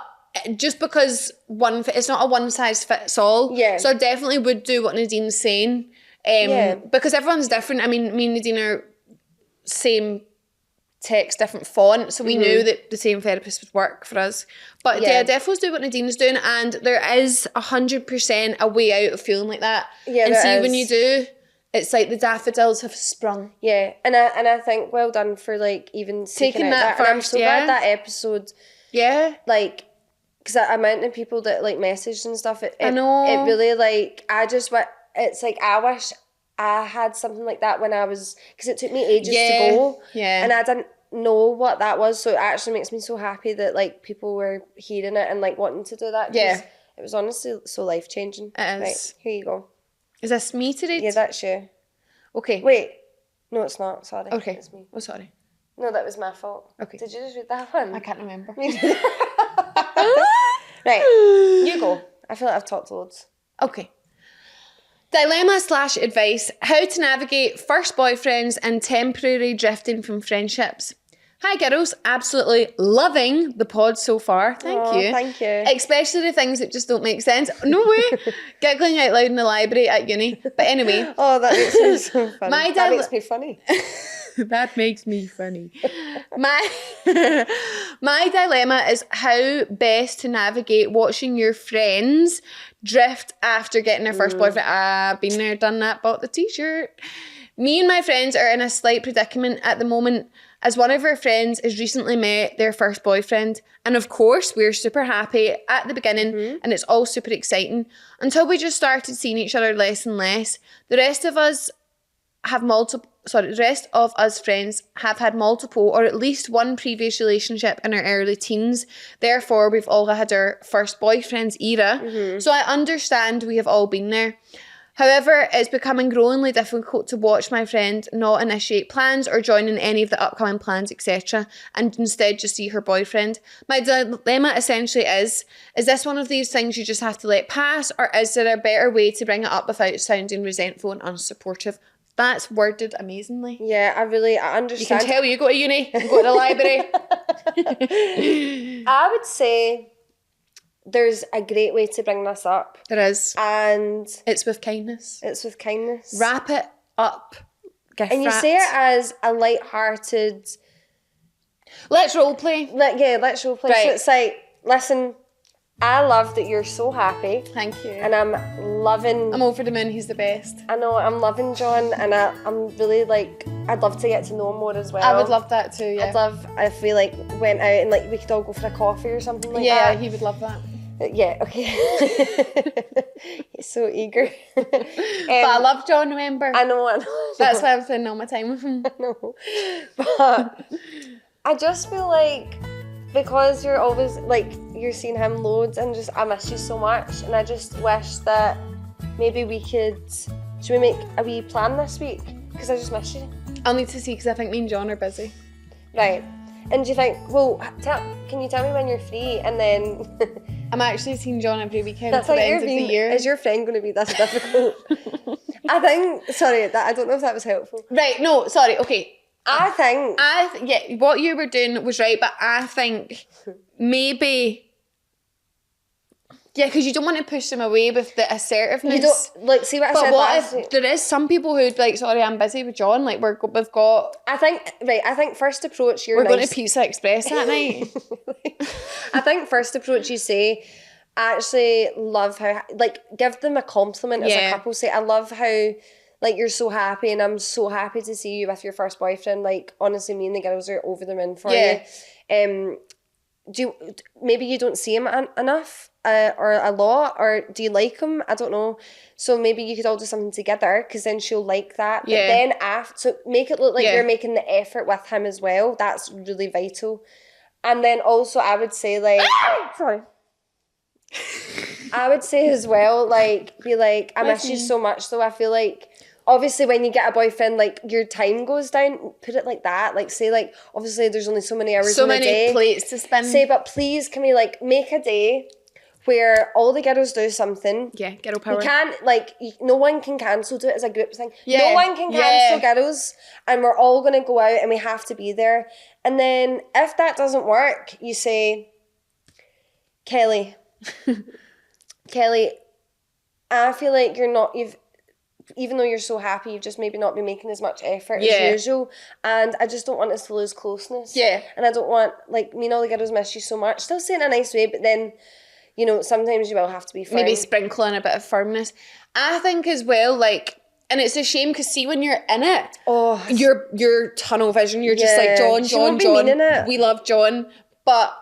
just because it's not a one size fits all. Yeah. So I definitely would do what Nadine's saying. Because everyone's different. I mean, me and Nadine are same text, different font, so we knew that the same therapist would work for us. But yeah, definitely do what Nadine's doing, and there is 100% a way out of feeling like that. Yeah, and see, when you do, it's like the daffodils have sprung. Yeah, and I think well done for like even taking that first. And I'm so glad that episode. Yeah, like, because I amount of people that like messaged and stuff. I know. It really like it's like I wish I had something like that when I was, because it took me ages to go. Yeah. And I didn't know what that was, so it actually makes me so happy that like people were hearing it and like wanting to do that. Yeah. It was honestly so life changing. It is. Right, here you go. Is this me today? Yeah, that's you. Okay. Wait. No, it's not. Sorry. Okay. It's me. Oh, sorry. No, that was my fault. Okay. Did you just read that one? I can't remember. Right. You go. I feel like I've talked loads. Okay. Dilemma/advice: how to navigate first boyfriends and temporary drifting from friendships. Hi girls, absolutely loving the pod so far. Thank you. Thank you. Especially the things that just don't make sense. No way. Giggling out loud in the library at uni. But anyway. Oh, that makes me so funny. That makes me funny. That makes me funny. My dilemma is how best to navigate watching your friends drift after getting their first boyfriend. I've been there, done that, bought the t-shirt. Me and my friends are in a slight predicament at the moment, as one of our friends has recently met their first boyfriend. And of course, we're super happy at the beginning and it's all super exciting until we just started seeing each other less and less. The rest of us friends have had multiple or at least one previous relationship in our early teens. Therefore, we've all had our first boyfriend's era. So I understand we have all been there. However, it's becoming growingly difficult to watch my friend not initiate plans or join in any of the upcoming plans, etc., and instead just see her boyfriend. My dilemma essentially is this one of these things you just have to let pass, or is there a better way to bring it up without sounding resentful and unsupportive? That's worded amazingly. Yeah, I understand. You can tell you go to uni and go to the library. I would say there's a great way to bring this up. There is. And it's with kindness. Wrap it up. And you say it as a light-hearted... Let's role play. Let's role play. Right. So it's like, listen, I love that you're so happy. Thank you. And I'm loving... I'm over the moon, he's the best. I know, I'm loving John, and I'm really like, I'd love to get to know him more as well. I would love that too, yeah. I'd love if we like went out and like we could all go for a coffee or something like that. Yeah, he would love that. Yeah, okay. He's so eager. But I love John, remember? I know. That's why I'm spending all my time with him. I know. But I just feel like, because you're always, like, you're seeing him loads, and just, I miss you so much, and I just wish that maybe should we make a wee plan this week? Because I just miss you. I'll need to see, because I think me and John are busy. Right. And do you think, well, can you tell me when you're free, and then... I'm actually seeing John every weekend at the end of the year. Is your friend going to be this difficult? I think, sorry, I don't know if that was helpful. Right, no, sorry, okay. I think... yeah, what you were doing was right, but I think maybe Yeah, because you don't want to push them away with the assertiveness. You don't, like, see what I But said what last if week? there is some people who'd be like, sorry, I'm busy with John. Like, we've got... I think first approach, you're We're nice. going to Pizza Express that night. I think first approach, you say, I actually love how, like, give them a compliment as a Yeah. couple. Say, I love how, like, you're so happy, and I'm so happy to see you with your first boyfriend. Like, honestly, me and the girls are over the moon for Yeah. you. Maybe you don't see him enough or a lot, or do you like him? I don't know. So maybe you could all do something together, because then she'll like that. But Yeah. then so make it look like Yeah. you're making the effort with him as well. That's really vital. And then also I would say, like, sorry. I would say as well, like, be like, I miss you so much though. I feel like, obviously when you get a boyfriend, like, your time goes down. Put it like that. Like, say, like, obviously there's only so many hours So in a many day. plates to spin. Say, but please, can we, like, make a day where all the girls do something? Yeah, girl power. You can't, like, no one can cancel. Do it as a group thing. Yeah, No one can cancel girls, and we're all going to go out and we have to be there. And then if that doesn't work, you say, Kelly, I feel like even though you're so happy, you've just maybe not been making as much effort as usual. And I just don't want us to lose closeness. Yeah. And I don't want, like, me and all the girls miss you so much. Still say it in a nice way, but then, you know, sometimes you will have to be firm. Maybe sprinkle in a bit of firmness. I think as well, like, and it's a shame because see when you're in it, you're tunnel vision. You're just like, John, She won't be meaning it. we love John. But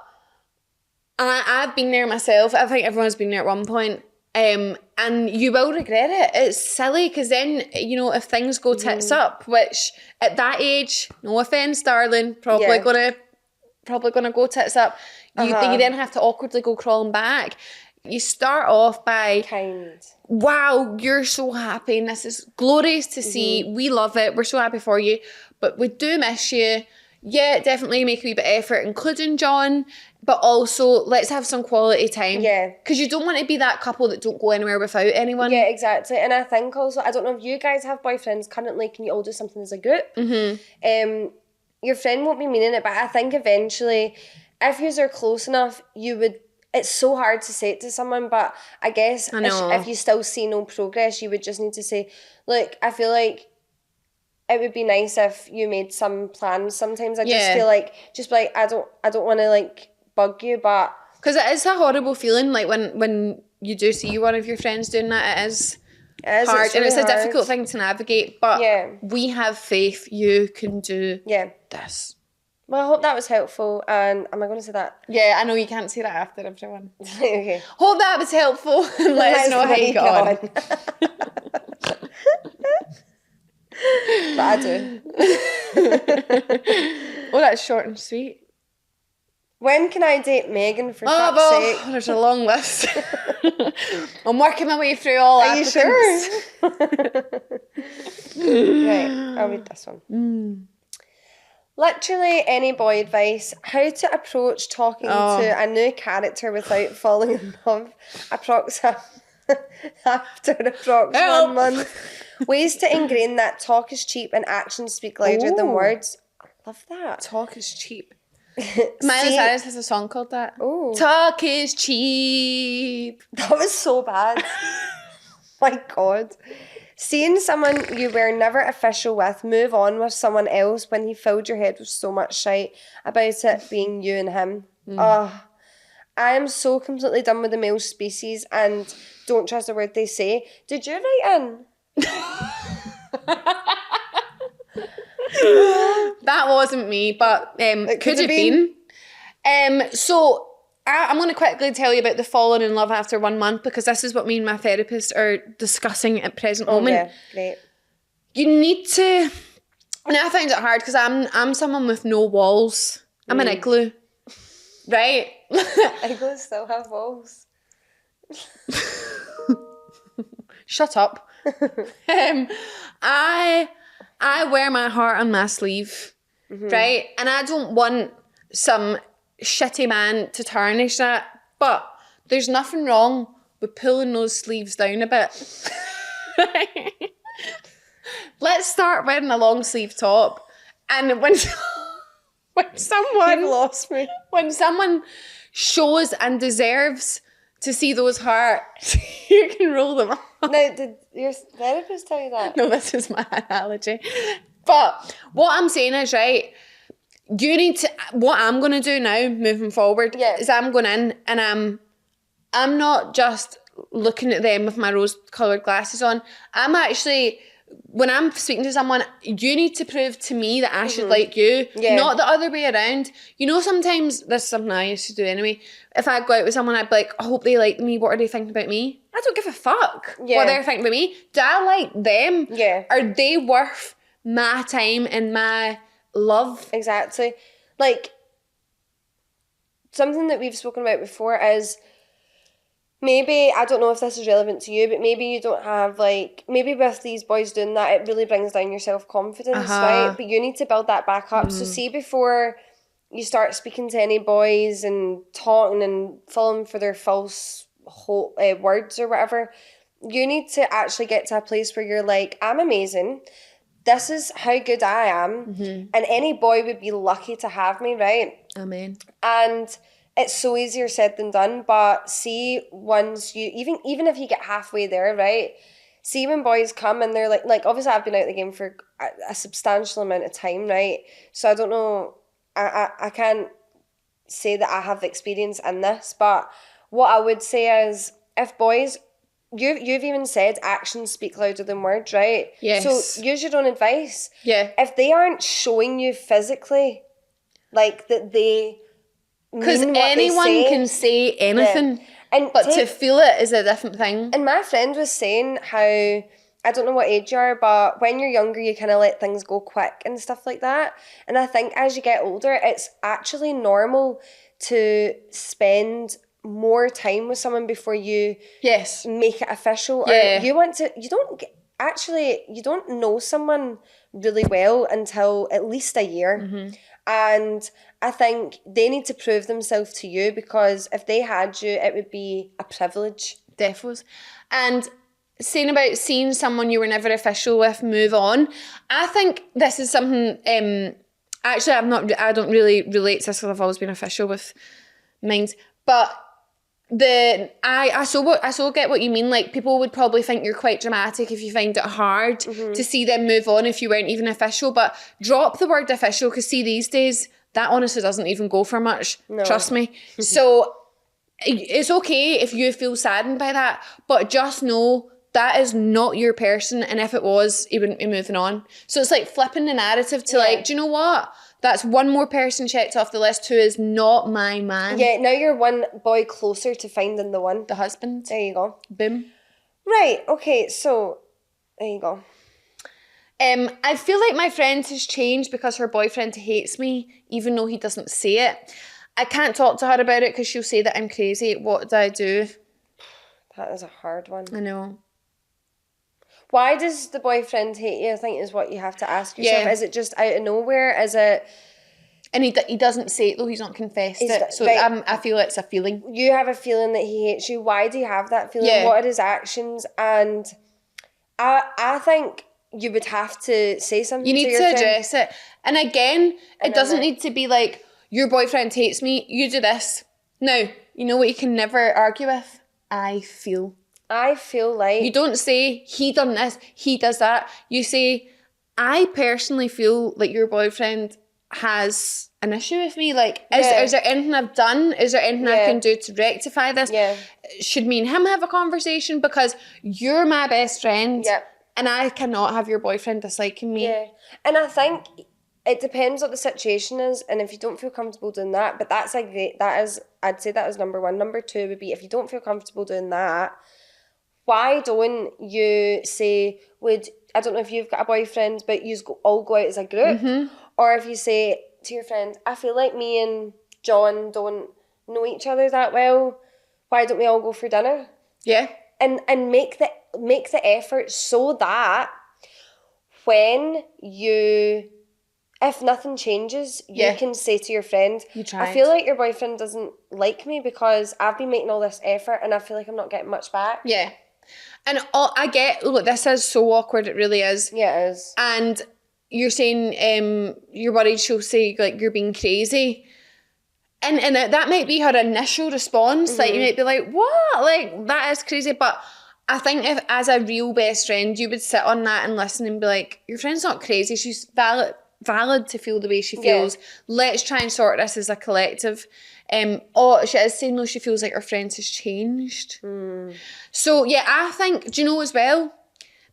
I've been there myself. I think everyone's been there at one point. And you will regret it. It's silly because then, you know, if things go tits up, which at that age, no offense, darling, probably gonna go tits up. You then have to awkwardly go crawling back. You start off by kind. Wow, you're so happy and this is glorious to see. We love it. We're so happy for you. But we do miss you. Yeah, definitely make a wee bit of effort, including John. But also, let's have some quality time. Yeah. Because you don't want to be that couple that don't go anywhere without anyone. Yeah, exactly. And I think also, I don't know if you guys have boyfriends currently, can you all do something as a group? Your friend won't be meaning it, but I think eventually, if you are close enough, you would, it's so hard to say it to someone, but I guess if you still see no progress, you would just need to say, look, I feel like it would be nice if you made some plans sometimes. I just feel like, just like, I don't want to, like, bug you, but... Because it is a horrible feeling, like, when you do see one of your friends doing that, it is hard. It's really and it's a hard. difficult thing to navigate, but we have faith you can do this. Well, I hope that was helpful, and am I going to say that? Yeah, I know you can't say that after everyone. Okay. Hope that was helpful, and let us know how you got on. But I do. Oh, that's short and sweet. When can I date Megan, for fuck's sake? There's a long list. I'm working my way through all Are you applicants. sure? Right, I'll read this one. Literally any boy advice. How to approach talking to a new character without falling in love after approx 1 month. Ways to ingrain that talk is cheap and actions speak louder than words. I love that. Talk is cheap. Miley Cyrus has a song called that. Oh. Talk is cheap. That was so bad. My God. Seeing someone you were never official with move on with someone else when he filled your head with so much shite about it being you and him. I am so completely done with the male species and don't trust a word they say. Did you write in? That wasn't me, but it could have been. So I'm going to quickly tell you about the falling in love after 1 month, because this is what me and my therapist are discussing at present moment. Yeah, great. You need to, and I find it hard because I'm someone with no walls. I'm an igloo, right? Igloos still have walls. Shut up. I wear my heart on my sleeve, right? And I don't want some shitty man to tarnish that, but there's nothing wrong with pulling those sleeves down a bit. Let's start wearing a long sleeve top, and when someone You've lost me. when someone shows and deserves to see those hurt, you can roll them up. Now, did your therapist tell you that? No, this is my analogy. But what I'm saying is, right, you need to, what I'm going to do now, moving forward, is I'm going in and I'm not just looking at them with my rose-coloured glasses on. I'm actually, when I'm speaking to someone, you need to prove to me that I should like you, not the other way around. You know, sometimes, this is something I used to do anyway, if I go out with someone, I'd be like, I hope they like me. What are they thinking about me? I don't give a fuck what they're thinking about me. Do I like them? Yeah. Are they worth my time and my love? Exactly. Like, something that we've spoken about before is maybe, I don't know if this is relevant to you, but maybe you don't have, like, maybe with these boys doing that, it really brings down your self-confidence, right? But you need to build that back up. So see, before you start speaking to any boys and talking and falling for their false words or whatever, you need to actually get to a place where you're like, I'm amazing. This is how good I am. And any boy would be lucky to have me, right? Amen. And it's so easier said than done, but see, once you, even if you get halfway there, right? See, when boys come and they're like obviously I've been out of the game for a substantial amount of time, right? So I don't know, I can't say that I have experience in this, but what I would say is, if boys, you've even said actions speak louder than words, right? Yes. So use your own advice. Yeah. If they aren't showing you physically, like, that they, because anyone can say anything, but to feel it is a different thing. And my friend was saying how, I don't know what age you are, but when you're younger, you kind of let things go quick and stuff like that. And I think as you get older, it's actually normal to spend more time with someone before you make it official. Or you don't know someone really well until at least a year. And I think they need to prove themselves to you, because if they had you, it would be a privilege. Defos. And saying about seeing someone you were never official with move on, I think this is something, actually I don't really relate to this because I've always been official with mine, but I so get what you mean. Like, people would probably think you're quite dramatic if you find it hard to see them move on if you weren't even official, but drop the word official, because see, these days that honestly doesn't even go for much. No. Trust me. So it's okay if you feel saddened by that, but just know that is not your person, and if it was, he wouldn't be moving on. So it's like flipping the narrative to like, do you know what? That's one more person checked off the list who is not my man. Yeah, now you're one boy closer to finding the one. The husband. There you go. Boom. Right, okay, so there you go. I feel like my friend has changed because her boyfriend hates me, even though he doesn't say it. I can't talk to her about it because she'll say that I'm crazy. What do I do? That is a hard one. I know. Why does the boyfriend hate you, I think, is what you have to ask yourself. Yeah. Is it just out of nowhere? Is it... And he doesn't say it though, he's not confessed it. So right. I feel it's a feeling. You have a feeling that he hates you. Why do you have that feeling? Yeah. What are his actions? And I think you would have to say something to your friend. You need to address it. And again, it doesn't need to be like, your boyfriend hates me, you do this. No, you know what you can never argue with? I feel like... You don't say, he done this, he does that. You say, I personally feel like your boyfriend has an issue with me. Like, is there anything I've done? Is there anything I can do to rectify this? Yeah. Should me and him have a conversation? Because you're my best friend. Yeah. And I cannot have your boyfriend disliking me. Yeah. And I think it depends what the situation is, and if you don't feel comfortable doing that, but that's like I'd say that is number one. Number two would be, if you don't feel comfortable doing that, why don't you say, I don't know if you've got a boyfriend, but you all go out as a group, or if you say to your friend, I feel like me and John don't know each other that well, why don't we all go for dinner? Yeah. And make the effort so that when you... If nothing changes, you can say to your friend, I feel like your boyfriend doesn't like me because I've been making all this effort and I feel like I'm not getting much back. Yeah. And I get, look, this is so awkward, it really is. Yeah, it is. And you're saying you're worried she'll say, like, you're being crazy. And that might be her initial response. Like, you might be like, what? Like, that is crazy. But I think if, as a real best friend, you would sit on that and listen and be like, your friend's not crazy. She's valid to feel the way she feels. Yeah. Let's try and sort this as a collective. She is saying, though, she feels like her friends has changed. So, yeah, I think, do you know as well,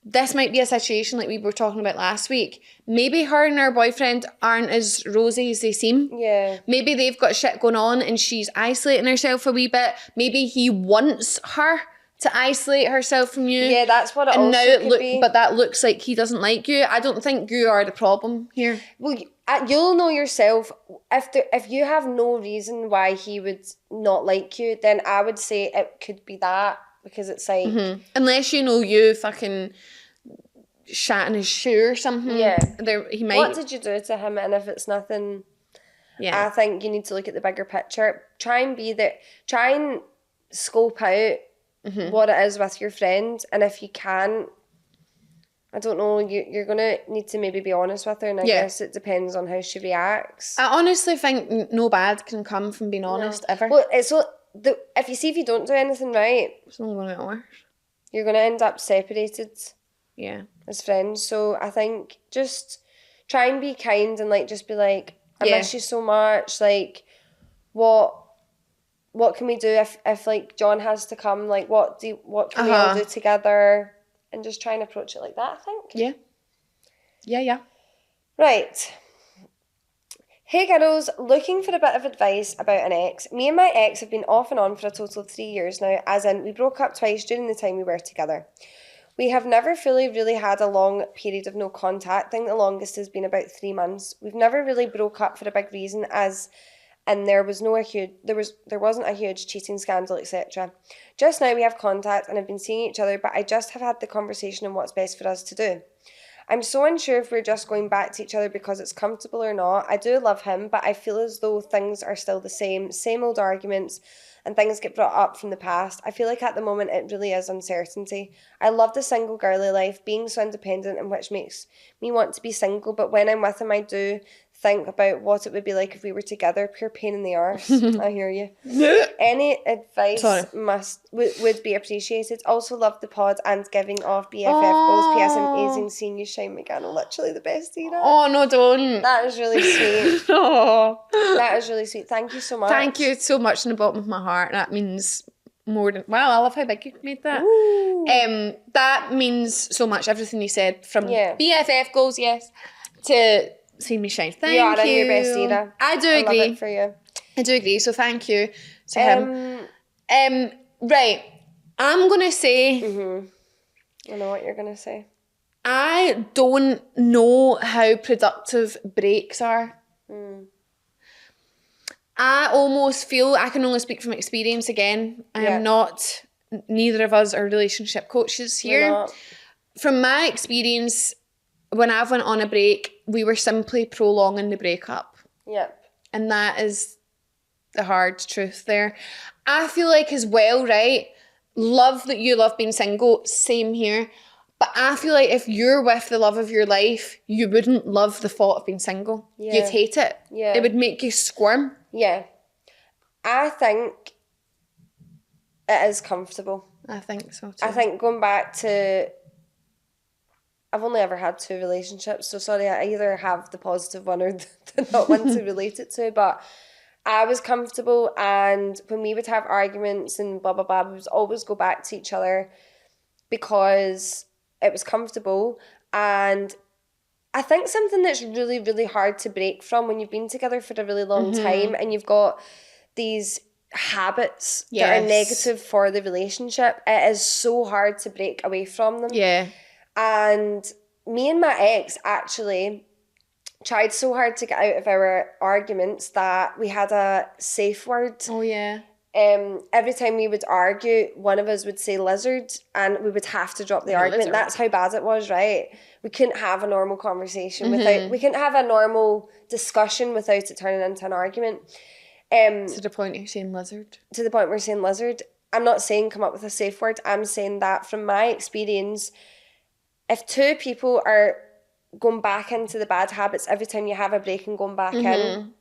this might be a situation like we were talking about last week. Maybe her and her boyfriend aren't as rosy as they seem. Yeah. Maybe they've got shit going on and she's isolating herself a wee bit. Maybe he wants her to isolate herself from you. Yeah, that's what it and also now could be. But that looks like he doesn't like you. I don't think you are the problem here. Well, you'll know yourself. If you have no reason why he would not like you, then I would say it could be that. Because it's like... Unless you know you fucking shat in his shoe or something. Yeah. He might... What did you do to him? And if it's nothing... Yeah. I think you need to look at the bigger picture. Try and scope out what it is with your friend. And if you can, I don't know, you're going to need to maybe be honest with her. And I guess it depends on how she reacts. I honestly think no bad can come from being honest, ever. Well, if you don't do anything right, it's only going to get worse. You're going to end up separated. Yeah. As friends. So I think just try and be kind and like just be like, I miss you so much. Like, what can we do if like John has to come? Like, what can we all do together? And just try and approach it like that, I think. Yeah. Yeah. Right. Hey girls, looking for a bit of advice about an ex. Me and my ex have been off and on for a total of 3 years now, as in we broke up twice during the time we were together. We have never fully really had a long period of no contact. I think the longest has been about 3 months. We've never really broke up for a big reason, and there wasn't a huge cheating scandal, etc. Just now we have contact and have been seeing each other, but I just have had the conversation on what's best for us to do. I'm so unsure if we're just going back to each other because it's comfortable or not. I do love him, but I feel as though things are still the same old arguments, and things get brought up from the past. I feel like at the moment it really is uncertainty. I love the single girly life, being so independent, and which makes me want to be single, but when I'm with him I do think about what it would be like if we were together. Pure pain in the arse. I hear you. Any advice would be appreciated. Also love the pod and giving off BFF goals. PS, amazing seeing you shine, McGann. Literally the best, Tina. Oh no, don't. That is really sweet. Oh. That is really sweet. Thank you so much. Thank you so much from the bottom of my heart. That means more than... Wow, I love how big you made that. That means so much, everything you said. From BFF goals, yes, to... See me shine. Thank you. You are your best, Ida. I do agree. Love it for you. I do agree. So thank you to him. Right. I'm gonna say. I know what you're gonna say. I don't know how productive breaks are. I almost feel, I can only speak from experience again. I am not. Neither of us are relationship coaches here. From my experience, when I've went on a break, we were simply prolonging the breakup. Yep. And that is the hard truth there. I feel like as well, right, love that you love being single, same here. But I feel like if you're with the love of your life, you wouldn't love the thought of being single. Yeah. You'd hate it. Yeah. It would make you squirm. Yeah. I think it is comfortable. I think so too. I think going back to... I've only ever had 2 relationships, so sorry, I either have the positive one or the not one to relate it to, but I was comfortable, and when we would have arguments and blah, blah, blah, we would always go back to each other because it was comfortable. And I think something that's really, really hard to break from when you've been together for a really long time and you've got these habits that are negative for the relationship, it is so hard to break away from them. Yeah. And me and my ex actually tried so hard to get out of our arguments that we had a safe word. Oh, yeah. Every time we would argue, one of us would say lizard, and we would have to drop the argument. Lizard. That's how bad it was, right? We couldn't have a normal conversation we couldn't have a normal discussion without it turning into an argument. To the point you're saying lizard? To the point we're saying lizard. I'm not saying come up with a safe word. I'm saying that from my experience, if 2 people are going back into the bad habits every time you have a break and going back in,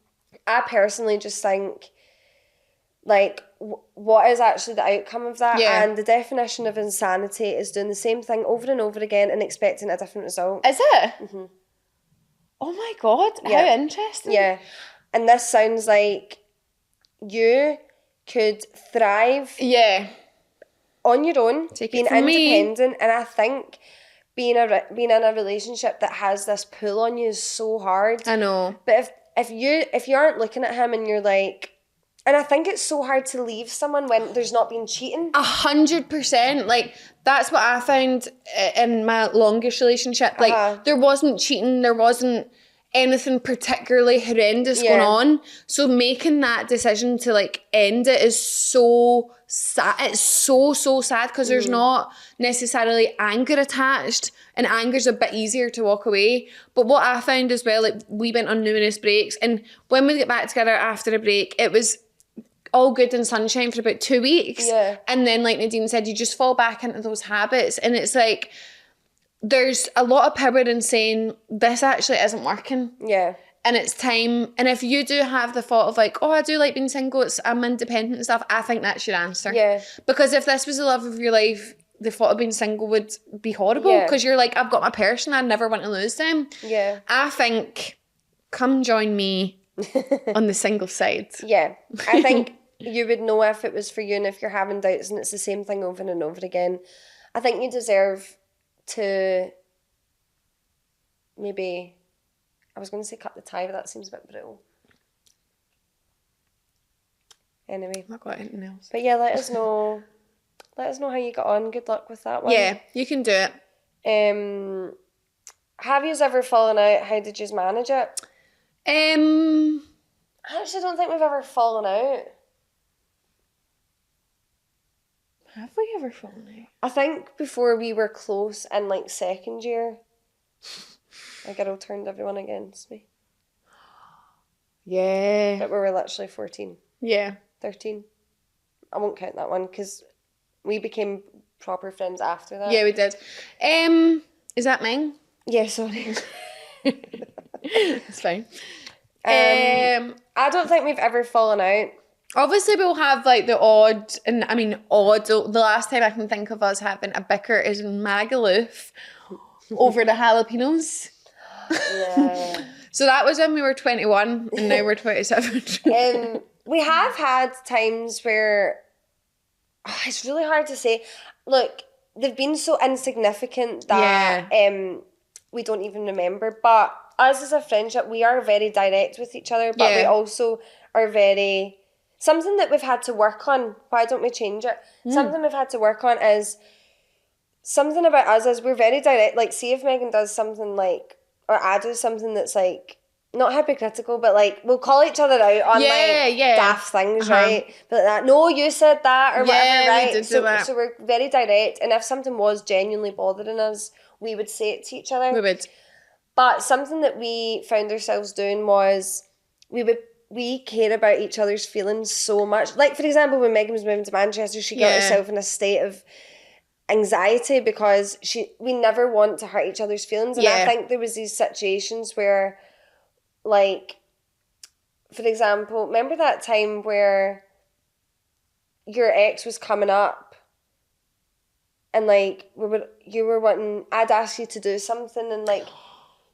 I personally just think like, what is actually the outcome of that? Yeah. And the definition of insanity is doing the same thing over and over again and expecting a different result. Is it? Mm-hmm. Oh my God, Yeah. how interesting. Yeah. And this sounds like you could thrive on your own, being independent, and I think being in a relationship that has this pull on you is so hard. I know. But if you aren't looking at him and you're like, and I think it's so hard to leave someone when there's not been cheating. 100%. Like, that's what I found in my longest relationship. Like, there wasn't cheating, there wasn't anything particularly horrendous going on. So making that decision to like end it is so sad. It's so sad because there's not necessarily anger attached, and anger's a bit easier to walk away. But what I found as well, like, we went on numerous breaks, and when we get back together after a break, it was all good and sunshine for about 2 weeks. Yeah. And then, like Nadine said, you just fall back into those habits, and it's like, there's a lot of power in saying, this actually isn't working. Yeah. And it's time. And if you do have the thought of like, oh, I do like being single, I'm independent and stuff, I think that's your answer. Yeah. Because if this was the love of your life, the thought of being single would be horrible. Because you're like, I've got my person, I never want to lose them. Yeah. I think, come join me on the single side. Yeah. I think you would know if it was for you, and if you're having doubts and it's the same thing over and over again. I think you deserve to maybe, I was going to say cut the tie, but that seems a bit brutal. Anyway. I've not got anything else. But yeah, let us know how you got on. Good luck with that one. Yeah, you can do it. Have you ever fallen out? How did you manage it? I actually don't think we've ever fallen out. Have we ever fallen out? I think before we were close in like second year, a girl turned everyone against me. Yeah. But we were literally 14. Yeah. 13. I won't count that one because we became proper friends after that. Yeah, we did. Is that mine? Yeah, sorry. It's fine. I don't think we've ever fallen out. Obviously, we'll have like the odd, and I mean odd, the last time I can think of us having a bicker is in Magaluf over the jalapenos. Yeah. So that was when we were 21 and now we're 27. We have had times where, it's really hard to say. Look, they've been so insignificant that we don't even remember. But us as a friendship, we are very direct with each other, but we also are very... Something that we've had to work on, why don't we change it? Something we've had to work on is, something about us is we're very direct. Like, see if Megan does something like, or I do something that's like, not hypocritical, but like, we'll call each other out on daft things, right? But like that, no, you said that, or whatever, right? We did do that. So we're very direct, and if something was genuinely bothering us, we would say it to each other. We would. But something that we found ourselves doing was, we care about each other's feelings so much. Like, for example, when Megan was moving to Manchester, she got herself in a state of anxiety because we never want to hurt each other's feelings. And I think there was these situations where, like, for example, remember that time where your ex was coming up and, like, you were wanting, I'd ask you to do something, and, like,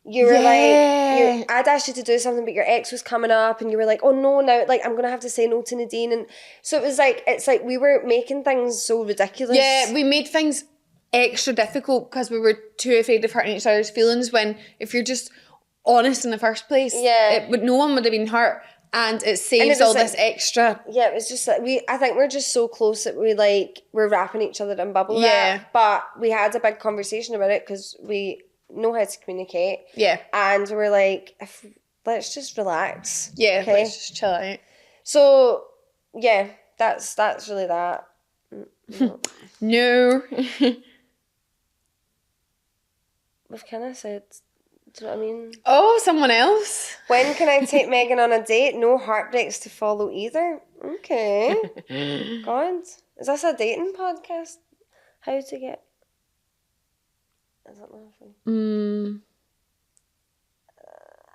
you were like, I'd asked you to do something, but your ex was coming up, and you were like, oh no, now, like, I'm going to have to say no to Nadine. And so it was like, it's like we were making things so ridiculous. Yeah, we made things extra difficult because we were too afraid of hurting each other's feelings, when if you're just honest in the first place, no one would have been hurt, and it saves all this extra. Yeah, it was just like, I think we're just so close that we're wrapping each other in bubble wrap. But we had a big conversation about it because we know how to communicate. Yeah. And we're like, let's just relax. Yeah, okay? Let's just chill out. So, yeah, that's really that. No. We've kind of said, do you know what I mean? Oh, someone else. When can I take Megan on a date? No heartbreaks to follow either. Okay. God. Is this a dating podcast? How to get... I don't know.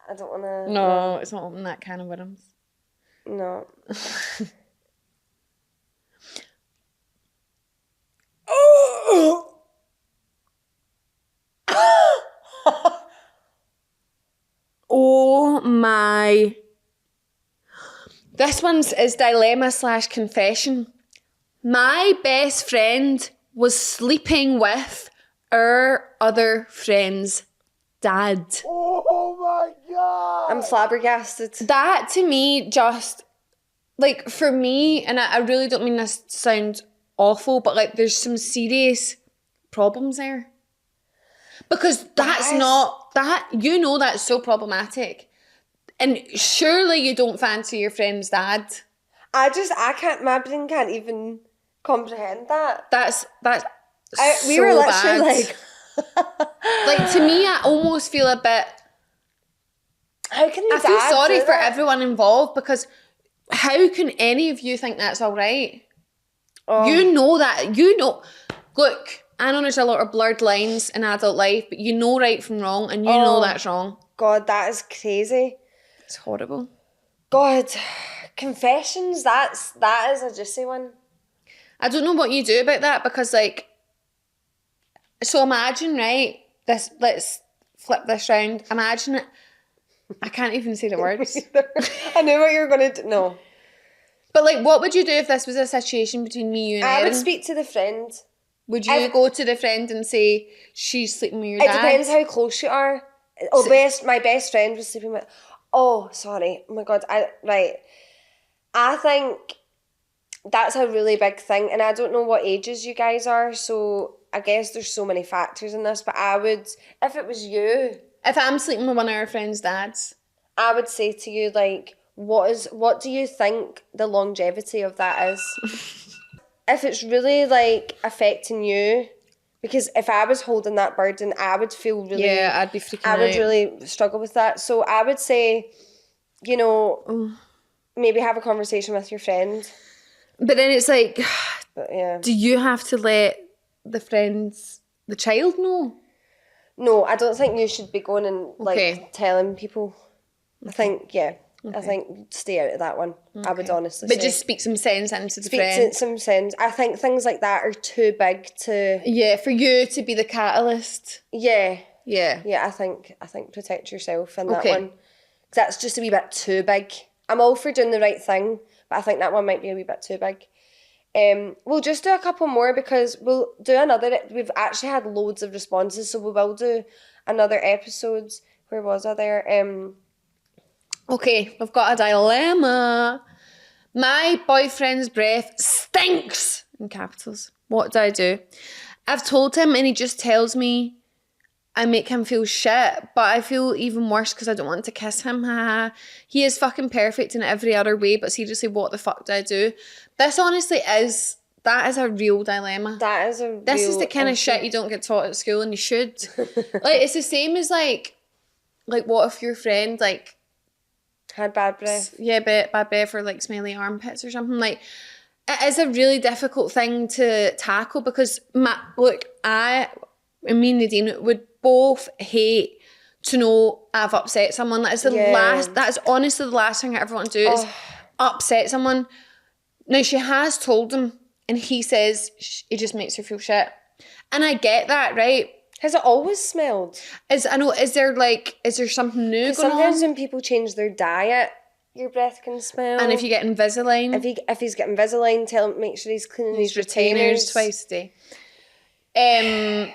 I don't want to... No, it's not open that kind of worms. No. Oh my. This one's is dilemma / confession. My best friend was sleeping with our other friend's dad. Oh my God. I'm flabbergasted. That to me just, like, for me, and I really don't mean this to sound awful, but like there's some serious problems there. Because that's not, that, you know, that's so problematic. And surely you don't fancy your friend's dad. My brain can't even comprehend that. That's We so were literally bad. Like, to me, I almost feel a bit, how can the I feel dad sorry do for that? everyone involved, because how can any of you think that's all right? Oh. You know that, look, I know there's a lot of blurred lines in adult life, but you know right from wrong, and you know that's wrong. God, that is crazy. It's horrible. God, confessions, that is a juicy one. I don't know what you do about that, because, like, so imagine, right, this, let's flip this round. Imagine it, I can't even say the words. I knew what you were going to do. No. But, like, what would you do if this was a situation between me, you, and I Erin? would speak to the friend. Would you go to the friend and say, she's sleeping with your dad? It depends how close you are. My best friend was sleeping with... Oh, sorry. Oh my God. I think that's a really big thing, and I don't know what ages you guys are, so I guess there's so many factors in this, but I would, if it was you... If I'm sleeping with one of our friends' dads, I would say to you, like, what do you think the longevity of that is? If it's really, like, affecting you, because if I was holding that burden, I would feel really... yeah, I'd be freaking out. I would really struggle with that. So I would say, you know, maybe have a conversation with your friend. But then it's like, But yeah. do you have to let the child know? No, I don't think you should be going and, like, Okay. telling people. I think, yeah. I think stay out of that one. I would honestly But say. just speak some sense into the Speak friend. to some sense. I think things like that are too big to... Yeah, for you to be the catalyst. Yeah. Yeah. Yeah, I think protect yourself in that Okay. one. 'Cause that's just a wee bit too big. I'm all for doing the right thing, but I think that one might be a wee bit too big. We'll just do a couple more, because we'll do another... We've actually had loads of responses, so we will do another episode. Where was I there? Okay, we've got a dilemma. My boyfriend's breath stinks, in capitals. What do I do? I've told him and he just tells me I make him feel shit, but I feel even worse because I don't want to kiss him. He is fucking perfect in every other way, but seriously, what the fuck do I do? This honestly that is a real dilemma. That is a This is real the kind of issue. shit you don't get taught at school, and you should. Like, it's the same as like what if your friend, like, Had bad breath. yeah, bad breath or like smelly armpits or something. Like, it is a really difficult thing to tackle, because me and Nadine would both hate to know I've upset someone. That's that's honestly the last thing I ever want to do is upset someone. Now, she has told him, and he says it just makes her feel shit. And I get that, right? Has it always smelled? Is there something new going Sometimes on? when people change their diet, your breath can smell. And if you get Invisalign, if he's getting Invisalign, tell him make sure he's cleaning his retainers twice a day.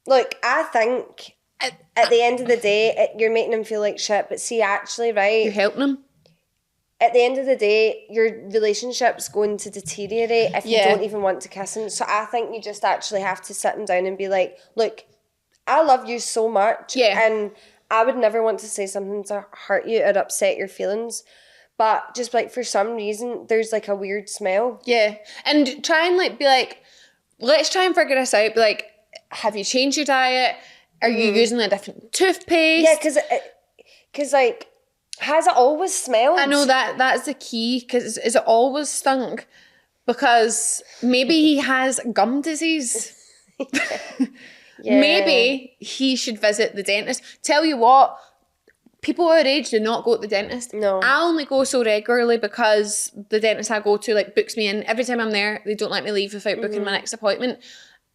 Look, I think at the end of the day, you're making him feel like shit. But see, actually, right? You're helping him. At the end of the day, your relationship's going to deteriorate if you don't even want to kiss him. So I think you just actually have to sit him down and be like, look, I love you so much. Yeah. And I would never want to say something to hurt you or upset your feelings. But just like for some reason, there's like a weird smell. Yeah. And try and like be like, let's try and figure this out. Be like, have you changed your diet? Are you using a different toothpaste? Yeah, because like, has it always smelled? I know that's the key, because is it always stunk? Because maybe he has gum disease. Yeah. Maybe he should visit the dentist. Tell you what, people our age do not go to the dentist. No. I only go so regularly because the dentist I go to like books me in. Every time I'm there, they don't let me leave without booking my next appointment.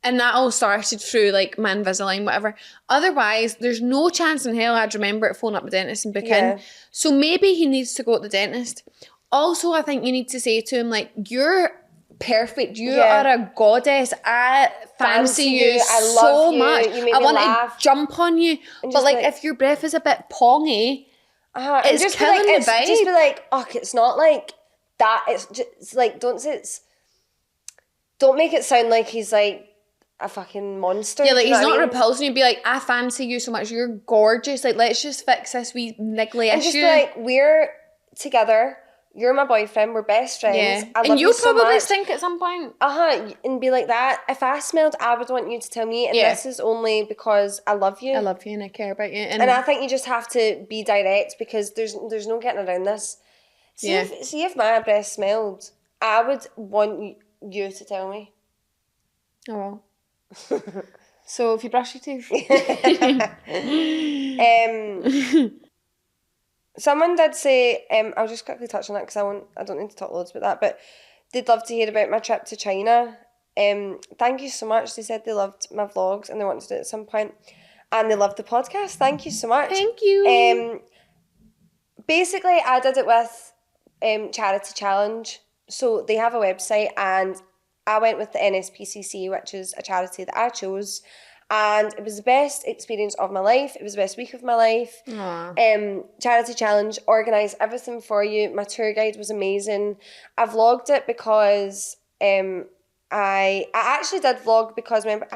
And that all started through like my Invisalign, whatever. Otherwise, there's no chance in hell I'd remember to phone up the dentist and book in. So maybe he needs to go to the dentist. Also, I think you need to say to him, like, you're perfect. You are a goddess. I fancy you I so love you. much. You make I me want laugh. to jump on you. But like, if your breath is a bit pongy, it's just killing be like, the vibe. Just be like, oh, it's not like that. It's just like, don't make it sound like he's like a fucking monster. Yeah, like he's not repulsive. repulsing you. Be like, I fancy you so much. You're gorgeous. Like, let's just fix this wee niggly And issue. just be like, we're together. You're my boyfriend. We're best friends. yeah, I love and you you'll so probably much. stink at some point. And be like that. If I smelled, I would want you to tell me. And this is only because I love you. I love you and I care about you. And I think you just have to be direct because there's no getting around this. See if my breath smelled, I would want you to tell me. Oh well. So if you brush your teeth. Someone did say, I'll just quickly touch on that because I don't need to talk loads about that, but they'd love to hear about my trip to China. Thank you so much. They said they loved my vlogs and they want to do it at some point. And they loved the podcast. Thank you so much. Thank you. Basically, I did it with Charity Challenge. So they have a website and I went with the NSPCC, which is a charity that I chose. And it was the best experience of my life. It was the best week of my life. Charity Challenge organised everything for you. My tour guide was amazing. I vlogged it because I actually did vlog because remember,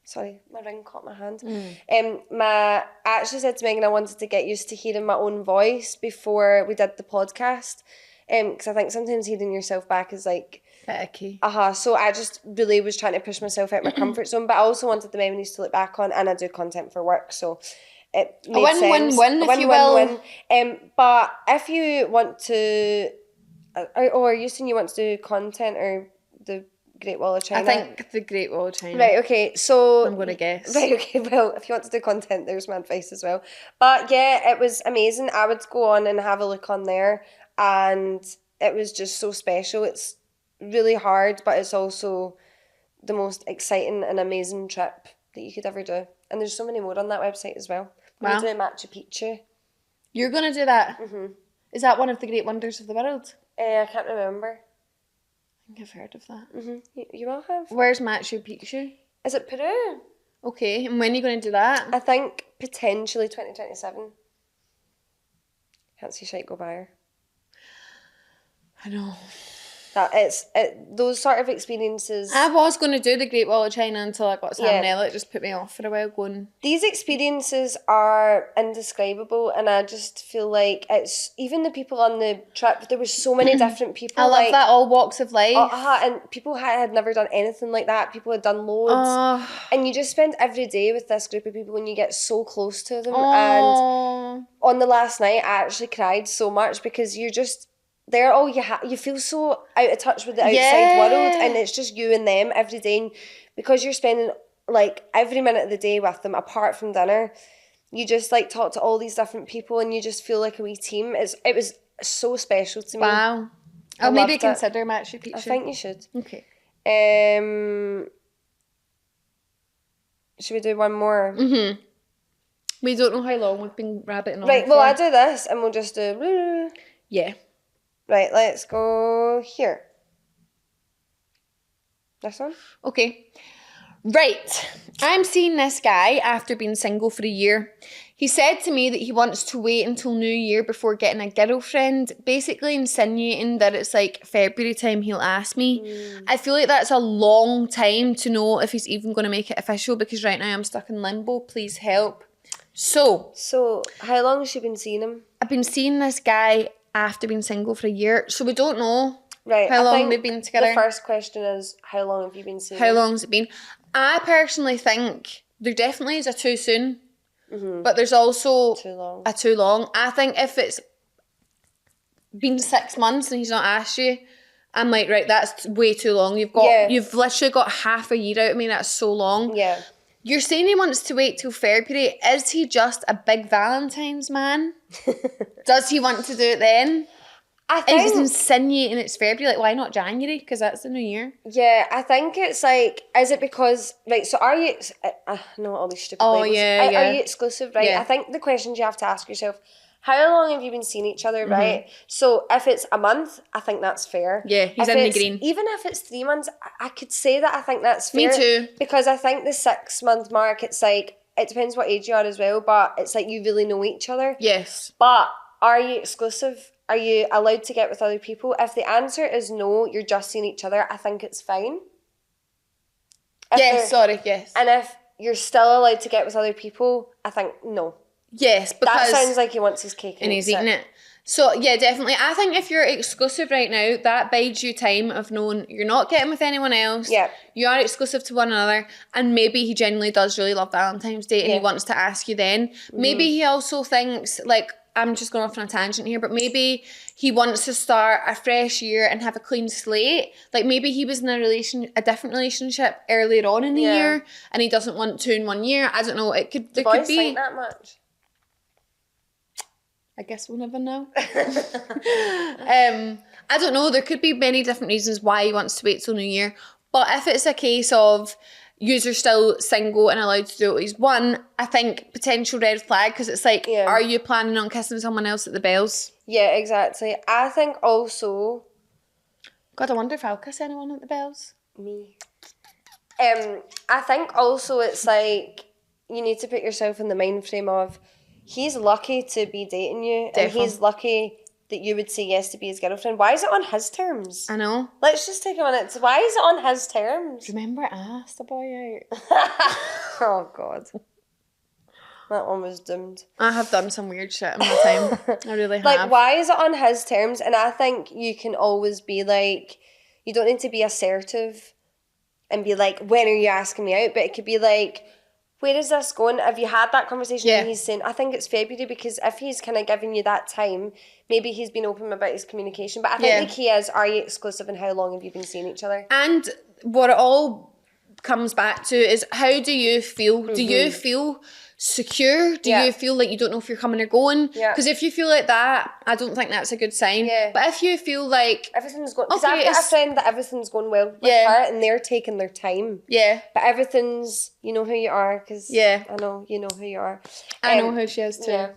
sorry, my ring caught my hand. I actually said to Megan I wanted to get used to hearing my own voice before we did the podcast. Because I think sometimes hearing yourself back is like icky. So I just really was trying to push myself out of my comfort zone, but I also wanted the memories to look back on, and I do content for work, so it made sense. Win-win-win, if you will. But if you want to, or are you saying you want to do content or the Great Wall of China? I think the Great Wall of China. Right, okay, so I'm going to guess. Right, okay, well, if you want to do content, there's my advice as well. But yeah, it was amazing. I would go on and have a look on there, and it was just so special. It's really hard, but it's also the most exciting and amazing trip that you could ever do. And there's so many more on that website as well. We're doing Machu Picchu. You're going to do that? Mm-hmm. Is that one of the great wonders of the world? I can't remember. I think I've heard of that. Mm-hmm. You will have. Where's Machu Picchu? Is it Peru? Okay, and when are you going to do that? I think potentially 2027. Can't see shite go by her. I know. Those sort of experiences. I was going to do the Great Wall of China until I got salmonella. It just put me off for a while going. These experiences are indescribable, and I just feel like it's even the people on the trip. There were so many different people. I love that, all walks of life. And people had never done anything like that. People had done loads, and you just spend every day with this group of people, and you get so close to them. And on the last night, I actually cried so much because you're just. They're all you feel so out of touch with the outside world, and it's just you and them every day. And because you're spending like every minute of the day with them, apart from dinner, you just like talk to all these different people, and you just feel like a wee team. It was so special to me. Wow, I'll maybe consider Machu Picchu. I think you should. Okay. Should we do one more? Mm-hmm. We don't know how long we've been rabbiting on. Right. Well, I do this, and we'll just do. Yeah. Right, let's go here. This one? Okay. Right. I'm seeing this guy after being single for a year. He said to me that he wants to wait until New Year before getting a girlfriend, basically insinuating that it's like February time he'll ask me. I feel like that's a long time to know if he's even going to make it official, because right now I'm stuck in limbo. Please help. So how long has she been seeing him? I've been seeing this guy after being single for a year, so we don't know how long we've been together. The first question is, how long have you been seeing him? How long has it been? I personally think there definitely is a too soon, but there's also a too long. I think if it's been 6 months and he's not asked you, I'm like, right, that's way too long. You've literally got half a year out of me. That's so long. Yeah. You're saying he wants to wait till February. Is he just a big Valentine's man? Does he want to do it then? I And he's think, insinuating it's February. Like, why not January? Because that's the new year. yeah, I think it's like, is it because, right, so are you, no, all these stupid Oh, labels. yeah, Are yeah. you exclusive, right? Yeah. I think the questions you have to ask yourself, how long have you been seeing each other, Mm-hmm. right? So if it's a month, I think that's fair. Yeah, he's If in the it's- green. Even if it's 3 months, I could say that I think that's Me fair. too. Because I think the 6 month mark, it's like, it depends what age you are as well, but it's like you really know each other. Yes. But are you exclusive? Are you allowed to get with other people? If the answer is no, you're just seeing each other, I think it's fine. If Yes, there- sorry, yes. And if you're still allowed to get with other people, I think no. Yes, That because... sounds like he wants his cake and he's eating it. So, yeah, definitely. I think if you're exclusive right now, that buys you time of knowing you're not getting with anyone else. Yeah. You are exclusive to one another. And maybe he genuinely does really love Valentine's Day and he Yeah. wants to ask you then. Maybe he also thinks, like, I'm just going off on a tangent here, but maybe he wants to start a fresh year and have a clean slate. Like, maybe he was in a different relationship earlier on in the Yeah. year and he doesn't want 2 in 1 year. I don't know. There Boys could be... think that much. I guess we'll never know. I don't know. There could be many different reasons why he wants to wait till New Year. But if it's a case of you're still single and allowed to do what he's won, I think potential red flag, because it's like, Yeah. are you planning on kissing someone else at the bells? Yeah, exactly. I think also God, I wonder if I'll kiss anyone at the bells. me. I think also it's like you need to put yourself in the mind frame of he's lucky to be dating you and Defo. he's lucky that you would say yes to be his girlfriend. Why is it on his terms? I know. Let's just take a minute. Why is it on his terms? Remember I asked the boy out? Oh God. That one was doomed. I have done some weird shit in my time. I really have. Like, why is it on his terms? And I think you can always be like, you don't need to be assertive and be like, when are you asking me out? But it could be like, where is this going? Have you had that conversation? Yeah. And he's saying, I think it's February, because if he's kind of giving you that time, maybe he's been open about his communication. But I think Yeah. the key is, are you exclusive and how long have you been seeing each other? And what it all comes back to is, how do you feel? Do you feel secure? Do Yeah. you feel like you don't know if you're coming or going? Yeah. Because if you feel like that, I don't think that's a good sign. Yeah. But if you feel like, Everything's going, because Okay, I've got a it's- friend that everything's going well with Yeah. her and they're taking their time. yeah, But everything's, you know who you are, because Yeah. I know you know who you are. I know who she is too. Yeah.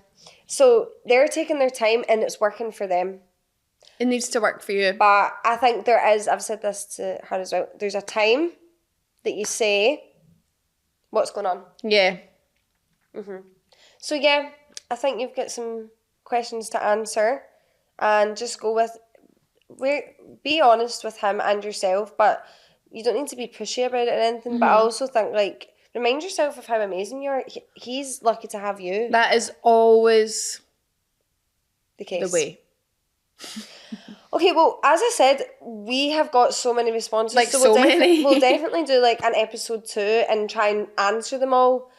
So they're taking their time and it's working for them. It needs to work for you. But I think there is, I've said this to her as well, there's a time that you say, what's going on? Yeah. So yeah, I think you've got some questions to answer and just go with, be honest with him and yourself, but you don't need to be pushy about it or anything. But I also think, like, remind yourself of how amazing you are. He's lucky to have you. That is always The case. the way. Okay, well, as I said, we have got so many responses. Like, so many. We'll definitely do like an episode 2 and try and answer them all.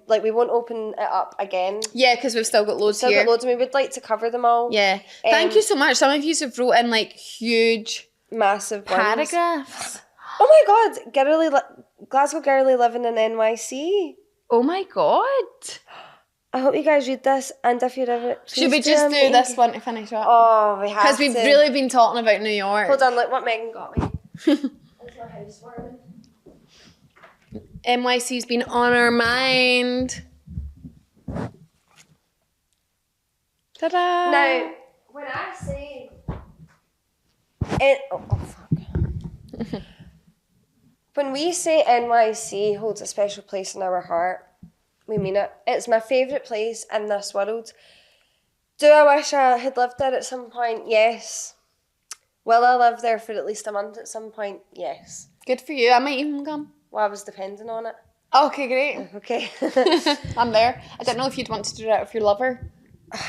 Like, we won't open it up again. Yeah, because we've still got loads Still here. got loads and we would like to cover them all. Yeah. Thank you so much. Some of you have wrote in like huge Massive ones. paragraphs. Oh my God, Glasgow girly living in NYC. Oh my God. I hope you guys read this, and if you're ever... Should we please just do me. this one to finish up? Oh, we have to. Because we've really been talking about New York. Hold on, look what Megan got me. It's my housewarming. NYC's been on our mind. Ta-da! Now, when I say... fuck. When we say NYC holds a special place in our heart, we mean it. It's my favourite place in this world. Do I wish I had lived there at some point? Yes. Will I live there for at least a month at some point? Yes. Good for you. I might even come. Well, I was depending on it. Okay, great. Okay. I'm there. I don't know if you'd want to do that with your lover.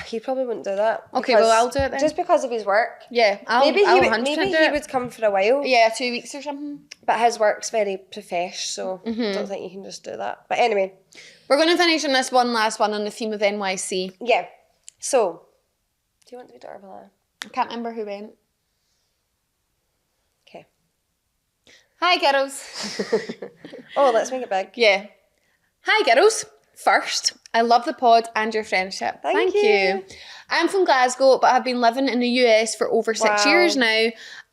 He probably wouldn't do that. Okay, because- well, I'll do it then. Just because of his work. Yeah, I'll Maybe I'll he 100% maybe do he it. would come for a while. Yeah, 2 weeks or something. But his work's very profesh, so I don't think you can just do that. But anyway, We're going to finish on this one last one on the theme of NYC. yeah. So, do you want to be Darvella? I can't remember who went. Okay. Hi, girls. Oh, let's make it big. Yeah. Hi, girls. First, I love the pod and your friendship. Thank you. I'm from Glasgow, but I've been living in the US for over 6 Wow. years now.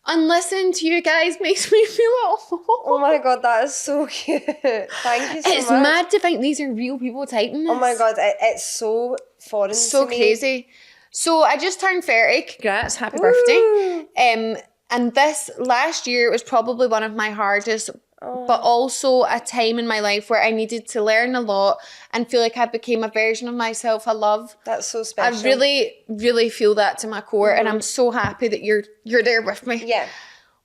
And listening to you guys makes me feel Oh my God, that is so cute. Thank you so It's much. mad to think these are real people typing this. Oh my God, it's so foreign So to me. crazy. So I just turned 30. Congrats, happy birthday. And this last year was probably one of my hardest, but also a time in my life where I needed to learn a lot and feel like I became a version of myself I love. That's so special. I really, really feel that to my core, and I'm so happy that you're there with me. Yeah.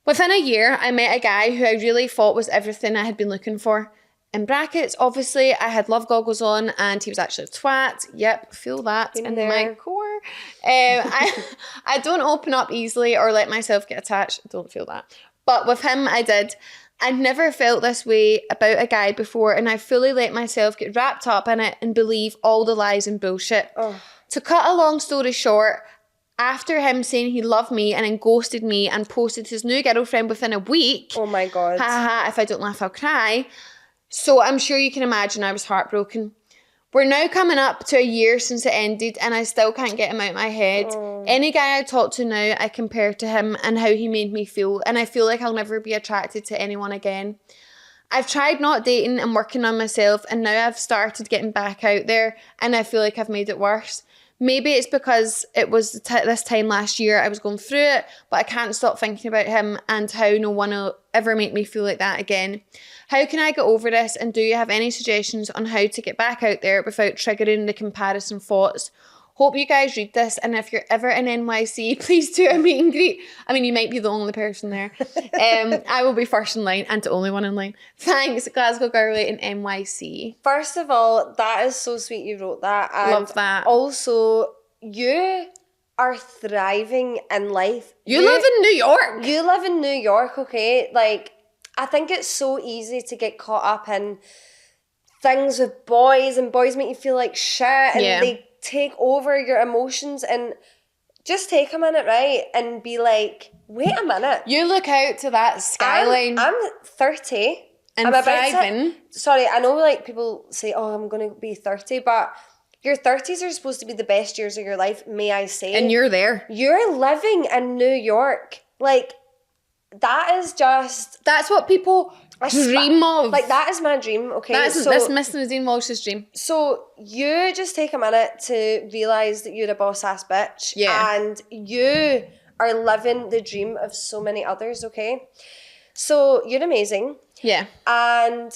Within a year, I met a guy who I really thought was everything I had been looking for. In brackets, obviously, I had love goggles on, and he was actually a twat. Yep, feel that Been in there. my core. I don't open up easily or let myself get attached. I don't feel that. But with him, I did. I'd never felt this way about a guy before, and I fully let myself get wrapped up in it and believe all the lies and bullshit. Oh. To cut a long story short, after him saying he loved me and then ghosted me and posted his new girlfriend within a week, Oh my God. if I don't laugh, I'll cry. So I'm sure you can imagine I was heartbroken. We're now coming up to a year since it ended, and I still can't get him out of my head. Any guy I talk to now, I compare to him and how he made me feel, and I feel like I'll never be attracted to anyone again. I've tried not dating and working on myself, and now I've started getting back out there, and I feel like I've made it worse. Maybe it's because it was this time last year I was going through it, but I can't stop thinking about him and how no one will ever make me feel like that again. How can I get over this, and do you have any suggestions on how to get back out there without triggering the comparison thoughts? Hope you guys read this, and if you're ever in NYC, please do a meet and greet. I mean, you might be the only person there. I will be first in line and the only one in line. Thanks, Glasgow Girlie in NYC. First of all, that is so sweet you wrote that. And Love that. Also, you are thriving in life. You live in New York. You live in New York, okay? Like, I think it's so easy to get caught up in things with boys, and boys make you feel like shit, and Yeah. they take over your emotions. And just take a minute, right? And be like, wait a minute. You look out to that skyline. I'm 30. And I'm about to- thriving. Sorry, I know like people say, oh, I'm going to be 30, but your 30s are supposed to be the best years of your life, may I say. And you're there. You're living in New York. Like, that is just... That's what people dream of. Like, that is my dream, okay? That's Miss Nadine Walsh's dream. So you just take a minute to realise that you're a boss-ass bitch. Yeah. And you are living the dream of so many others, okay? So you're amazing. Yeah. And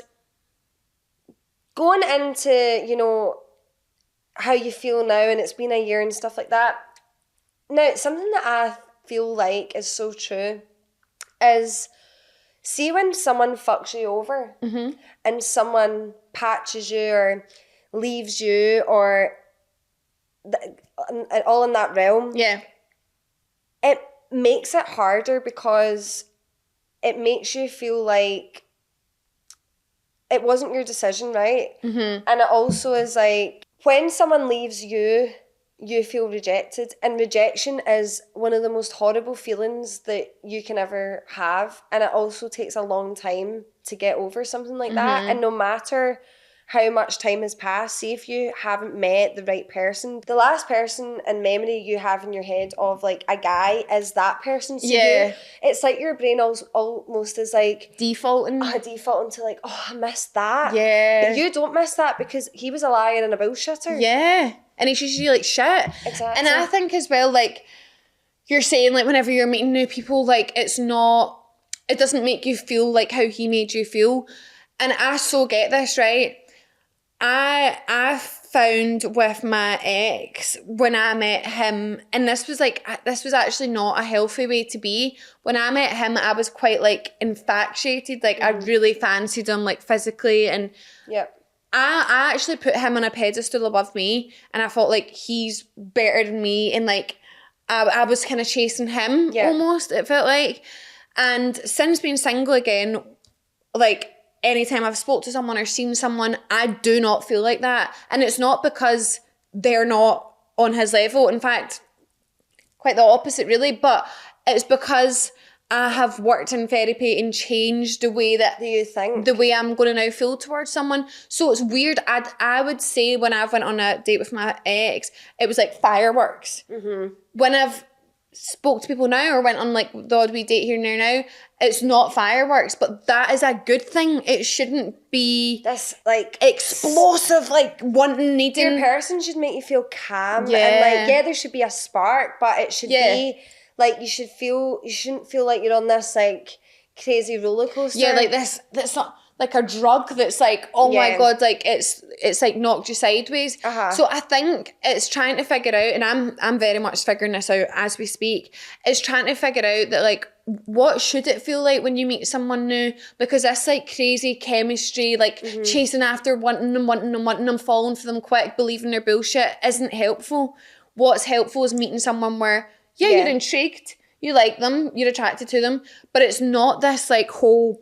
going into, you know, how you feel now, and it's been a year and stuff like that. Now, something that I feel like is so true is, see when someone fucks you over and someone patches you or leaves you or all in that realm, Yeah. it makes it harder because it makes you feel like it wasn't your decision, right? And it also is like, when someone leaves you, you feel rejected, and rejection is one of the most horrible feelings that you can ever have, and it also takes a long time to get over something like that. And no matter how much time has passed, see if you haven't met the right person, the last person in memory you have in your head of like a guy is that person. So Yeah. it's like your brain almost is like Defaulting. defaulting to like, oh, I missed that. Yeah. But you don't miss that because he was a liar and a bullshitter. Yeah. And it's usually like shit. Exactly. And I think as well, like, you're saying, like, whenever you're meeting new people, like, it doesn't make you feel like how he made you feel. And I so get this, right? I found with my ex, when I met him, and this was actually not a healthy way to be. When I met him, I was quite like infatuated. Like, I really fancied him, like, physically, and Yep. I actually put him on a pedestal above me, and I felt like he's better than me, and like I was kind of chasing him almost, it felt like. And since being single again, like, anytime I've spoke to someone or seen someone, I do not feel like that. And it's not because they're not on his level. In fact, quite the opposite really, but it's because I have worked in therapy and changed the way that Do you think? the way I'm going to now feel towards someone. So it's weird. I would say when I went on a date with my ex, it was like fireworks. Mm-hmm. When I've spoke to people now or went on like the odd wee date here and there now, it's not fireworks, but that is a good thing. It shouldn't be This, like, explosive, like wanting, needing. your person should make you feel calm. Yeah. And, like, yeah, there should be a spark, but it should be, like, you shouldn't feel like you're on this, like, crazy roller coaster. Yeah, like this, that's not like a drug that's like, oh my Yeah. God, like it's like knocked you sideways. Uh-huh. So I think it's trying to figure out, and I'm very much figuring this out as we speak, it's trying to figure out that like, what should it feel like when you meet someone new? Because this like crazy chemistry, like chasing after wanting them, falling for them quick, believing their bullshit isn't helpful. What's helpful is meeting someone where, you're intrigued, you like them, you're attracted to them, but it's not this like whole,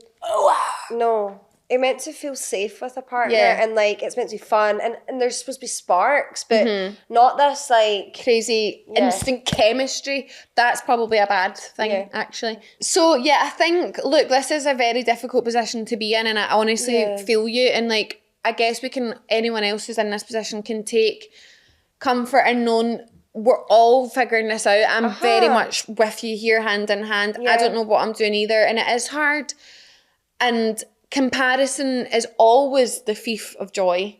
No. It's meant to feel safe with a partner, Yeah. and like it's meant to be fun, and there's supposed to be sparks, but not this like crazy instant chemistry. That's probably a bad thing, actually. So yeah, I think, look, this is a very difficult position to be in, and I honestly feel you, and like I guess anyone else who's in this position can take comfort in knowing we're all figuring this out. I'm very much with you here, hand in hand. I don't know what I'm doing either, and it is hard, and comparison is always the thief of joy.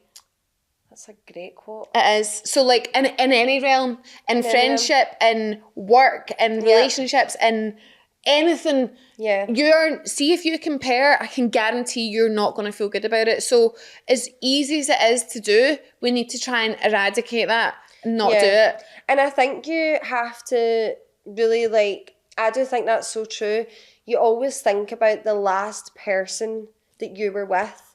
That's a great quote. It is. So like in any realm, in friendship, in work, in relationships, in anything, see if you compare, I can guarantee you're not going to feel good about it. So as easy as it is to do, we need to try and eradicate that and not do it. And I think you have to really, like, I do think that's so true. You always think about the last person that you were with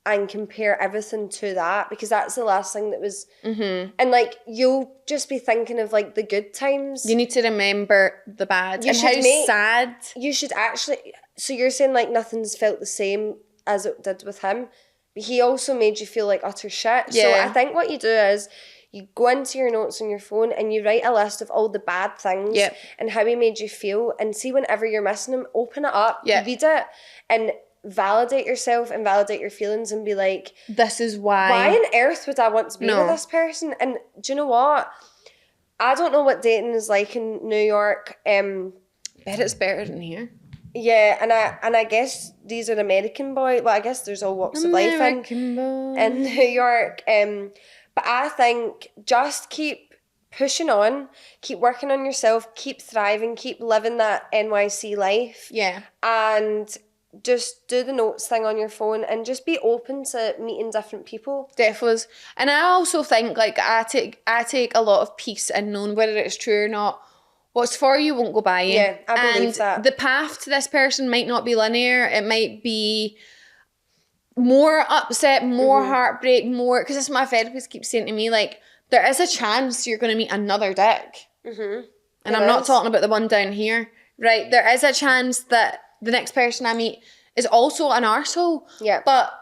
and compare everything to that, because that's the last thing that was, and like you'll just be thinking of like the good times. You need to remember the bad and how sad. You should actually, so you're saying like nothing's felt the same as it did with him, but he also made you feel like utter shit. So I think what you do is you go into your notes on your phone and you write a list of all the bad things and how he made you feel, and see whenever you're missing him, open it up, read it, and validate yourself and validate your feelings and be like, this is why on earth would I want to be with this person? And do you know what? I don't know what dating is like in New York. Bet it's better than here. Yeah, and I guess these are American boys. Well, I guess there's all walks of life in New York. But I think just keep pushing on, keep working on yourself, keep thriving, keep living that NYC life. Yeah. And just do the notes thing on your phone and just be open to meeting different people. Definitely is. And I also think like I take a lot of peace in knowing whether it's true or not. What's for you won't go by you. Yeah, I believe that. The path to this person might not be linear. It might be more upset, more heartbreak, more, because that's what my therapist keeps saying to me, like, there is a chance you're going to meet another dick. And I'm not talking about the one down here, right? There is a chance that the next person I meet is also an arsehole. Yeah. But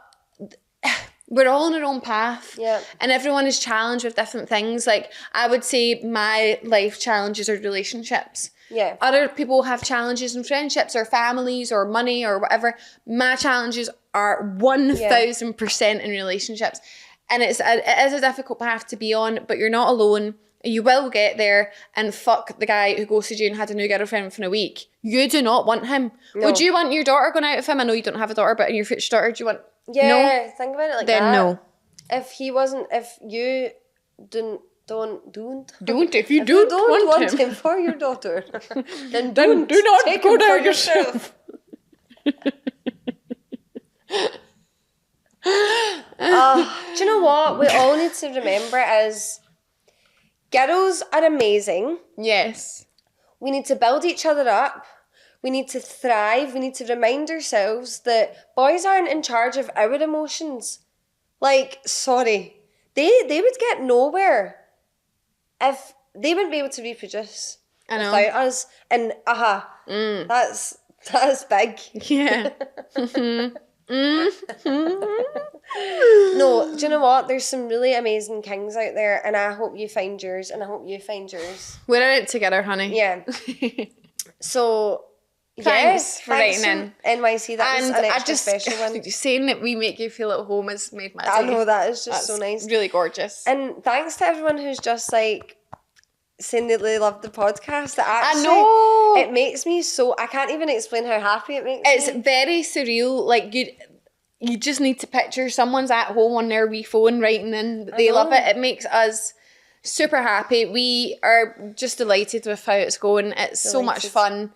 we're all on our own path. Yeah. And everyone is challenged with different things. Like, I would say my life challenges are relationships. Yeah. Other people have challenges in friendships or families or money or whatever. My challenges are 1000% in relationships. And it is a difficult path to be on, but you're not alone. You will get there, and fuck the guy who ghosted you and had a new girlfriend within a week. You do not want him. No. Would you want your daughter going out with him? I know you don't have a daughter, but in your future daughter, do you want... Yeah, No? think about it like Then that. no. If you don't If you don't want him. for your daughter, then Then do not take go him there for yourself. Do you know what we all need to remember is girls are amazing. Yes. We need to build each other up. We need to thrive. We need to remind ourselves that boys aren't in charge of our emotions. Like, sorry. They would get nowhere if they wouldn't be able to reproduce without us. And that's big. Yeah. No, do you know what? There's some really amazing kings out there, and I hope you find yours, and I hope you find yours. We're in it together, honey. Yeah. So, Thanks for thanks writing from NYC. That was And an I extra just special one. saying that we make you feel at home has made my day. I know, that is just That's so nice. really gorgeous. And thanks to everyone who's just like saying that they love the podcast. That actually, I know. it makes me so, I can't even explain how happy it makes It's me. very surreal. Like you just need to picture someone's at home on their wee phone writing in that they love know. it. It makes us super happy. We are just delighted with how it's going. It's so much Delighted. fun.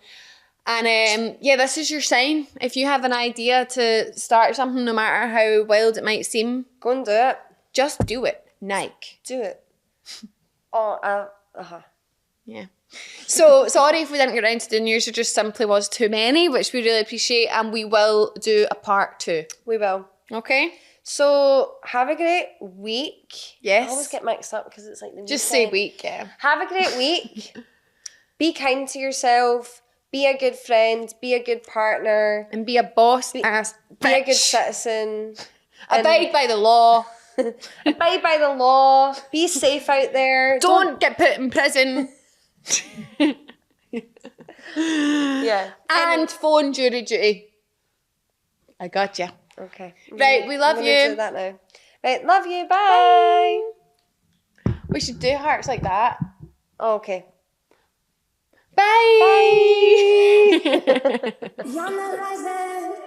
And yeah, this is your sign. If you have an idea to start something, no matter how wild it might seem, Go and do it. just do it. Nike. Do it. Oh, Yeah. So sorry if we didn't get around to doing yours. There just simply was too many, which we really appreciate, and we will do a part 2. we will. Okay. So, have a great week. Yes. I always get mixed up because it's like the Just say weekend. week. Yeah. Have a great week. Be kind to yourself. Be a good friend. Be a good partner. And be a boss ass Be a good bitch. citizen. Abide by the law. Abide by the law. Be safe out there. Don't get put in prison. Yeah. And phone jury duty. I got you. Okay. Right, we love I'm gonna you. do that now. Right, love you. Bye. We should do hearts like that. Okay. Bye. Bye. You're not rising.